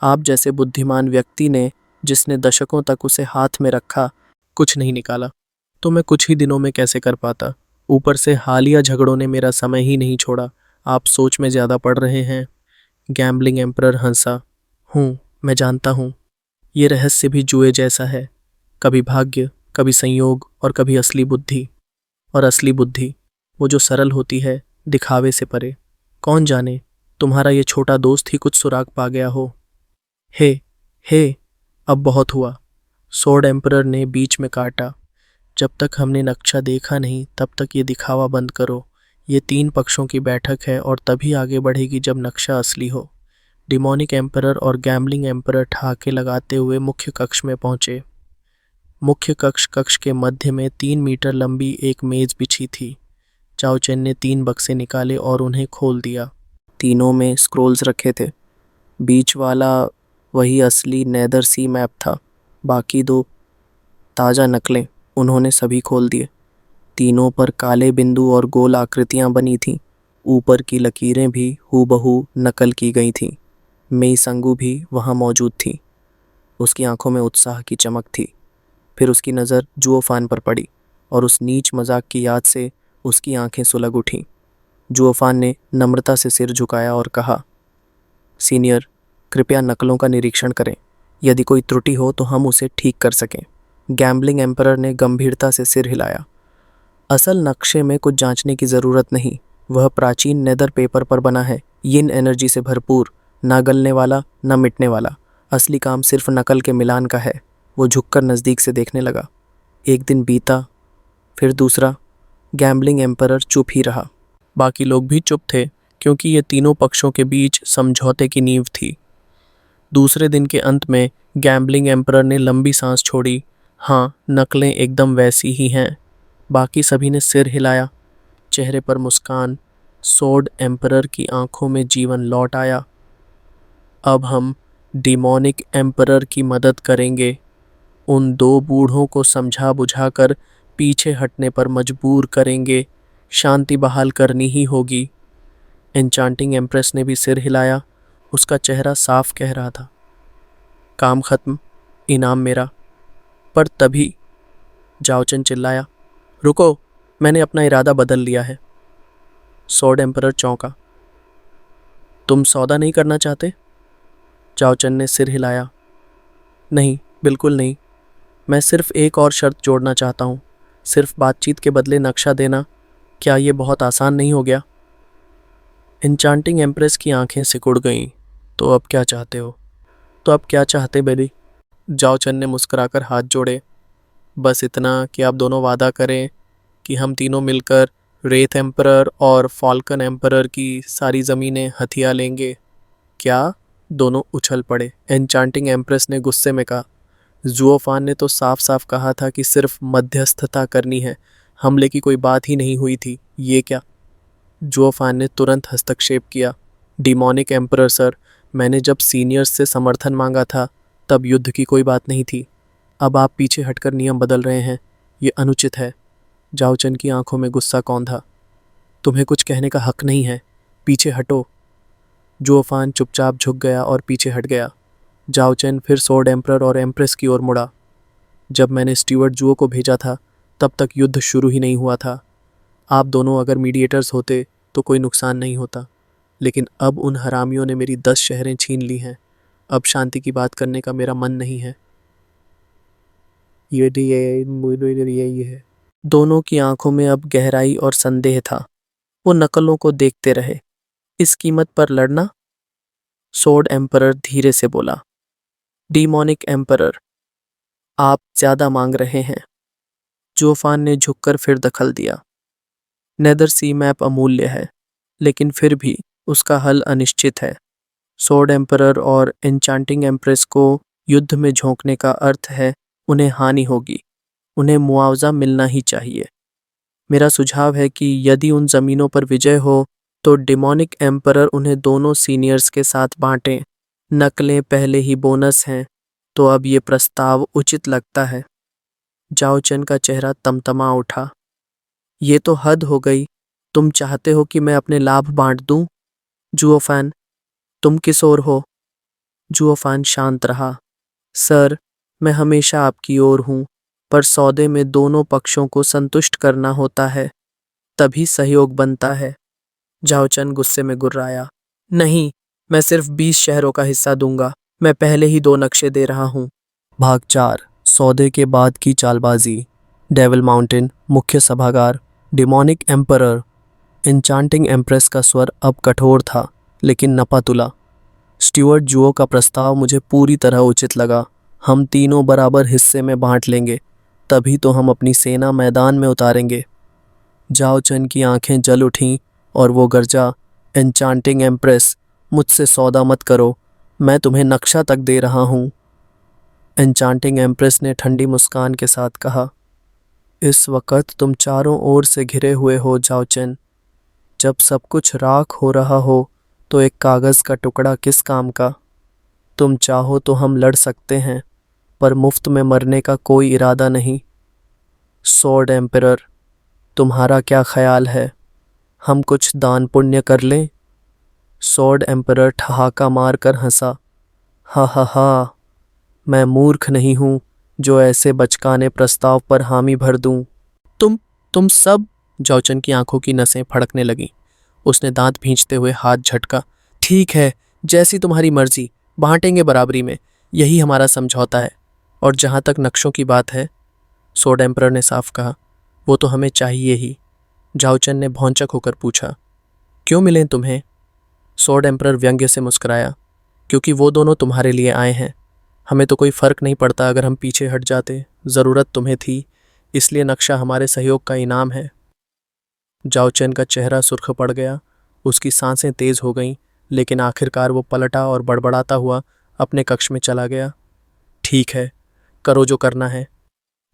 आप जैसे बुद्धिमान व्यक्ति ने, जिसने दशकों तक उसे हाथ में रखा, कुछ नहीं निकाला तो मैं कुछ ही दिनों में कैसे कर पाता। ऊपर से हालिया झगड़ों ने मेरा समय ही नहीं छोड़ा। आप सोच में ज़्यादा पड़ रहे हैं। गैम्बलिंग एम्परर हंसा। हूँ, मैं जानता हूँ। ये रहस्य भी जुए जैसा है, कभी भाग्य, कभी संयोग और कभी असली बुद्धि। और असली बुद्धि वो जो सरल होती है, दिखावे से परे। कौन जाने तुम्हारा ये छोटा दोस्त ही कुछ सुराग पा गया हो। हे, अब बहुत हुआ, सोर्ड एम्परर ने बीच में काटा। जब तक हमने नक्शा देखा नहीं तब तक ये दिखावा बंद करो। ये 3 पक्षों की बैठक है और तभी आगे बढ़ेगी जब नक्शा असली हो। डिमोनिक एम्परर और गैम्बलिंग एम्परर ठहाके लगाते हुए मुख्य कक्ष में पहुंचे। मुख्य कक्ष के मध्य में 3 मीटर लंबी एक मेज बिछी थी। चाओ चेन ने 3 बक्से निकाले और उन्हें खोल दिया। तीनों में स्क्रोल्स रखे थे। बीच वाला वही असली नेदर सी मैप था। बाकी 2 ताज़ा नकलें उन्होंने सभी खोल दिए। तीनों पर काले बिंदु और गोल आकृतियां बनी थीं। ऊपर की लकीरें भी हूबहू नकल की गई थीं। मेई संगू भी वहां मौजूद थी। उसकी आंखों में उत्साह की चमक थी। फिर उसकी नज़र जुओफान पर पड़ी और उस नीच मजाक की याद से उसकी आंखें सुलग उठीं। जुओफान ने नम्रता से सिर झुकाया और कहा, सीनियर, कृपया नकलों का निरीक्षण करें। यदि कोई त्रुटि हो तो हम उसे ठीक कर सकें। गैम्बलिंग एम्परर ने गंभीरता से सिर हिलाया। असल नक्शे में कुछ जांचने की ज़रूरत नहीं। वह प्राचीन नेदर पेपर पर बना है, यिन एनर्जी से भरपूर, ना गलने वाला ना मिटने वाला। असली काम सिर्फ नकल के मिलान का है। वो झुककर नज़दीक से देखने लगा। एक दिन बीता, फिर दूसरा। गैम्बलिंग एम्परर चुप ही रहा। बाकी लोग भी चुप थे, क्योंकि ये तीनों पक्षों के बीच समझौते की नींव थी। दूसरे दिन के अंत में गैम्बलिंग एम्परर ने लंबी सांस छोड़ी। हाँ, नकलें एकदम वैसी ही हैं। बाकी सभी ने सिर हिलाया। चेहरे पर मुस्कान। सोड एम्परर की आंखों में जीवन लौट आया। अब हम डिमोनिक एम्परर की मदद करेंगे। उन 2 बूढ़ों को समझा बुझाकर पीछे हटने पर मजबूर करेंगे। शांति बहाल करनी ही होगी। एन्चांटिंग एम्प्रेस ने भी सिर हिलाया। उसका चेहरा साफ कह रहा था, काम खत्म, इनाम मेरा। पर तभी जाओचन चिल्लाया, रुको, मैंने अपना इरादा बदल लिया है। सोड एम्परर चौंका। तुम सौदा नहीं करना चाहते? जाओचन ने सिर हिलाया। नहीं, बिल्कुल नहीं। मैं सिर्फ एक और शर्त जोड़ना चाहता हूँ। सिर्फ बातचीत के बदले नक्शा देना। क्या ये बहुत आसान नहीं हो गया? एन्चांटिंग एम्प्रेस की आंखें सिकुड़ गईं। तो अब क्या चाहते हो? तो अब क्या चाहते बेबी? जाओचन ने मुस्कुराकर हाथ जोड़े। बस इतना कि आप दोनों वादा करें कि हम तीनों मिलकर रेथ एम्परर और फॉल्कन एम्परर की सारी ज़मीनें हथिया लेंगे। क्या? दोनों उछल पड़े। एन्चांटिंग एम्प्रेस ने गुस्से में कहा, जुओफान ने तो साफ साफ कहा था कि सिर्फ मध्यस्थता करनी है। हमले की कोई बात ही नहीं हुई थी। ये क्या? जुओफान ने तुरंत हस्तक्षेप किया। डिमोनिक एम्परर सर, मैंने जब सीनियर्स से समर्थन मांगा था तब युद्ध की कोई बात नहीं थी। अब आप पीछे हटकर नियम बदल रहे हैं। ये अनुचित है। जाओचन की आंखों में गुस्सा कौंधा। तुम्हें कुछ कहने का हक नहीं है। पीछे हटो। जुओफान चुपचाप झुक गया और पीछे हट गया। जाओचन फिर सोड एम्परर और एम्प्रेस की ओर मुड़ा। जब मैंने स्टीवर्ट जुओ को भेजा था तब तक युद्ध शुरू ही नहीं हुआ था। आप दोनों अगर मीडिएटर्स होते तो कोई नुकसान नहीं होता। लेकिन अब उन हरामियों ने मेरी 10 शहरें छीन ली हैं। अब शांति की बात करने का मेरा मन नहीं है। ये है। दोनों की आंखों में अब गहराई और संदेह था। वो नकलों को देखते रहे। इस कीमत पर लड़ना? सोड एम्परर धीरे से बोला, डीमोनिक एम्परर, आप ज्यादा मांग रहे हैं। जोफान ने झुककर फिर दखल दिया। नेदर सी मैप अमूल्य है, लेकिन फिर भी उसका हल अनिश्चित है। सोड एम्परर और एन्चांटिंग एम्प्रेस को युद्ध में झोंकने का अर्थ है उन्हें हानि होगी। उन्हें मुआवजा मिलना ही चाहिए। मेरा सुझाव है कि यदि उन जमीनों पर विजय हो तो डिमोनिक एम्परर उन्हें दोनों सीनियर्स के साथ बांटें। नकलें पहले ही बोनस हैं, तो अब ये प्रस्ताव उचित लगता है। जाओचन का चेहरा तमतमा उठा। ये तो हद हो गई। तुम चाहते हो कि मैं अपने लाभ बांट दूं? जुओफान, तुम किस ओर हो? जुओफान शांत रहा। सर, मैं हमेशा आपकी ओर हूं, पर सौदे में दोनों पक्षों को संतुष्ट करना होता है, तभी सहयोग बनता है। जाओचन गुस्से में गुर्राया। नहीं, मैं सिर्फ 20 शहरों का हिस्सा दूंगा। मैं पहले ही 2 नक्शे दे रहा हूँ। भाग 4, सौदे के बाद की चालबाजी। डेविल माउंटेन, मुख्य सभागार। Demonic emperor. एन्चांटिंग एम्प्रेस का स्वर अब कठोर था, लेकिन नपा तुला। स्टीवर्ट जुओ का प्रस्ताव मुझे पूरी तरह उचित लगा। हम तीनों बराबर हिस्से में बांट लेंगे, तभी तो हम अपनी सेना मैदान में उतारेंगे। जाओचन की आंखें जल उठीं और वो गरजा, एन्चांटिंग एम्प्रेस, मुझसे सौदा मत करो। मैं तुम्हें नक्शा तक दे रहा हूँ। एन्चांटिंग एम्प्रेस ने ठंडी मुस्कान के साथ कहा, इस वक्त तुम चारों ओर से घिरे हुए हो जाओ चेन। जब सब कुछ राख हो रहा हो तो एक कागज़ का टुकड़ा किस काम का। तुम चाहो तो हम लड़ सकते हैं, पर मुफ्त में मरने का कोई इरादा नहीं। स्वॉर्ड एम्परर, तुम्हारा क्या ख्याल है, हम कुछ दान पुण्य कर लें? स्वॉर्ड एम्परर ठहाका मार कर हंसा। हा हा हा, मैं मूर्ख नहीं हूँ जो ऐसे बचकाने प्रस्ताव पर हामी भर दूं। तुम सब। जाओचन की आंखों की नसें फड़कने लगीं। उसने दांत भींचते हुए हाथ झटका। ठीक है, जैसी तुम्हारी मर्जी, बांटेंगे बराबरी में, यही हमारा समझौता है। और जहां तक नक्शों की बात है, स्वॉर्ड एम्परर ने साफ कहा, वो तो हमें चाहिए ही। जाओचन ने भौंचक होकर पूछा, क्यों मिलें तुम्हें? स्वॉर्ड एम्परर व्यंग्य से मुस्कुराया, क्योंकि वो दोनों तुम्हारे लिए आए हैं। हमें तो कोई फर्क नहीं पड़ता अगर हम पीछे हट जाते, ज़रूरत तुम्हें थी, इसलिए नक्शा हमारे सहयोग का इनाम है। जाओचन का चेहरा सुर्ख पड़ गया, उसकी सांसें तेज हो गईं, लेकिन आखिरकार वो पलटा और बड़बड़ाता हुआ अपने कक्ष में चला गया। ठीक है, करो जो करना है,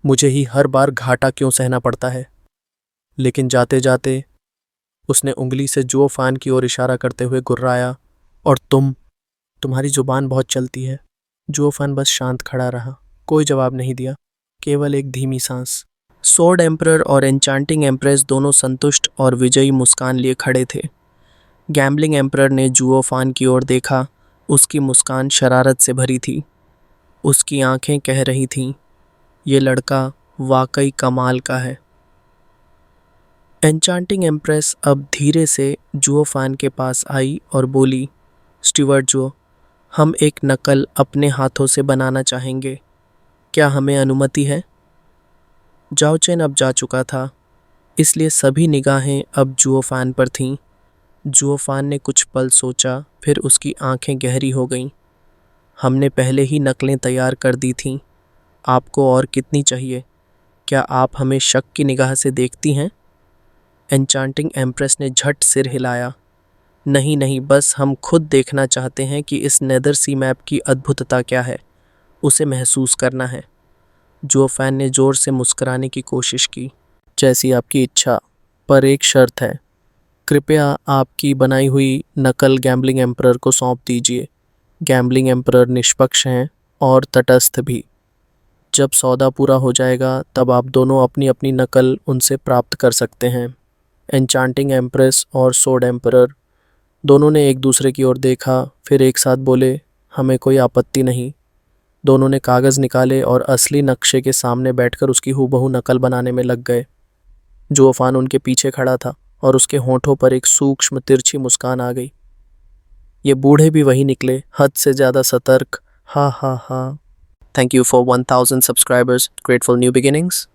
मुझे ही हर बार घाटा क्यों सहना पड़ता है। लेकिन जाते जाते उसने उंगली से जुओ फान की ओर इशारा करते हुए गुर्राया, और तुम्हारी जुबान बहुत चलती है। जुओ फान बस शांत खड़ा रहा, कोई जवाब नहीं दिया, केवल एक धीमी सांस। स्वॉर्ड एम्परर और एन्चांटिंग एम्प्रेस दोनों संतुष्ट और विजयी मुस्कान लिए खड़े थे। गैम्बलिंग एम्परर ने जुओ फान की ओर देखा, उसकी मुस्कान शरारत से भरी थी। उसकी आंखें कह रही थीं, ये लड़का वाकई कमाल का है। एन्चांटिंग एम्प्रेस अब धीरे से जुओ फान के पास आई और बोली, स्टीवर्ट जुओ, हम एक नकल अपने हाथों से बनाना चाहेंगे, क्या हमें अनुमति है? जाओचेन अब जा चुका था, इसलिए सभी निगाहें अब जुओ फान पर थीं। जुओ फान ने कुछ पल सोचा, फिर उसकी आंखें गहरी हो गईं। हमने पहले ही नकलें तैयार कर दी थीं, आपको और कितनी चाहिए? क्या आप हमें शक की निगाह से देखती हैं? एन्चांटिंग एम्प्रेस ने झट सिर हिलाया। नहीं नहीं, बस हम खुद देखना चाहते हैं कि इस नेदर सी मैप की अद्भुतता क्या है, उसे महसूस करना है। जुओ फैन ने जोर से मुस्कुराने की कोशिश की। जैसी आपकी इच्छा, पर एक शर्त है, कृपया आपकी बनाई हुई नकल गैम्बलिंग एम्परर को सौंप दीजिए। गैम्बलिंग एम्परर निष्पक्ष हैं और तटस्थ भी। जब सौदा पूरा हो जाएगा तब आप दोनों अपनी अपनी नकल उनसे प्राप्त कर सकते हैं। एन्चांटिंग एम्प्रेस और स्वॉर्ड एम्परर दोनों ने एक दूसरे की ओर देखा, फिर एक साथ बोले, हमें कोई आपत्ति नहीं। दोनों ने कागज़ निकाले और असली नक्शे के सामने बैठकर उसकी हूबहू नकल बनाने में लग गए। जुओफान उनके पीछे खड़ा था और उसके होंठों पर एक सूक्ष्म तिरछी मुस्कान आ गई। ये बूढ़े भी वही निकले, हद से ज़्यादा सतर्क। हा हा हा। Thank you for 1000 subscribers. Grateful new beginnings.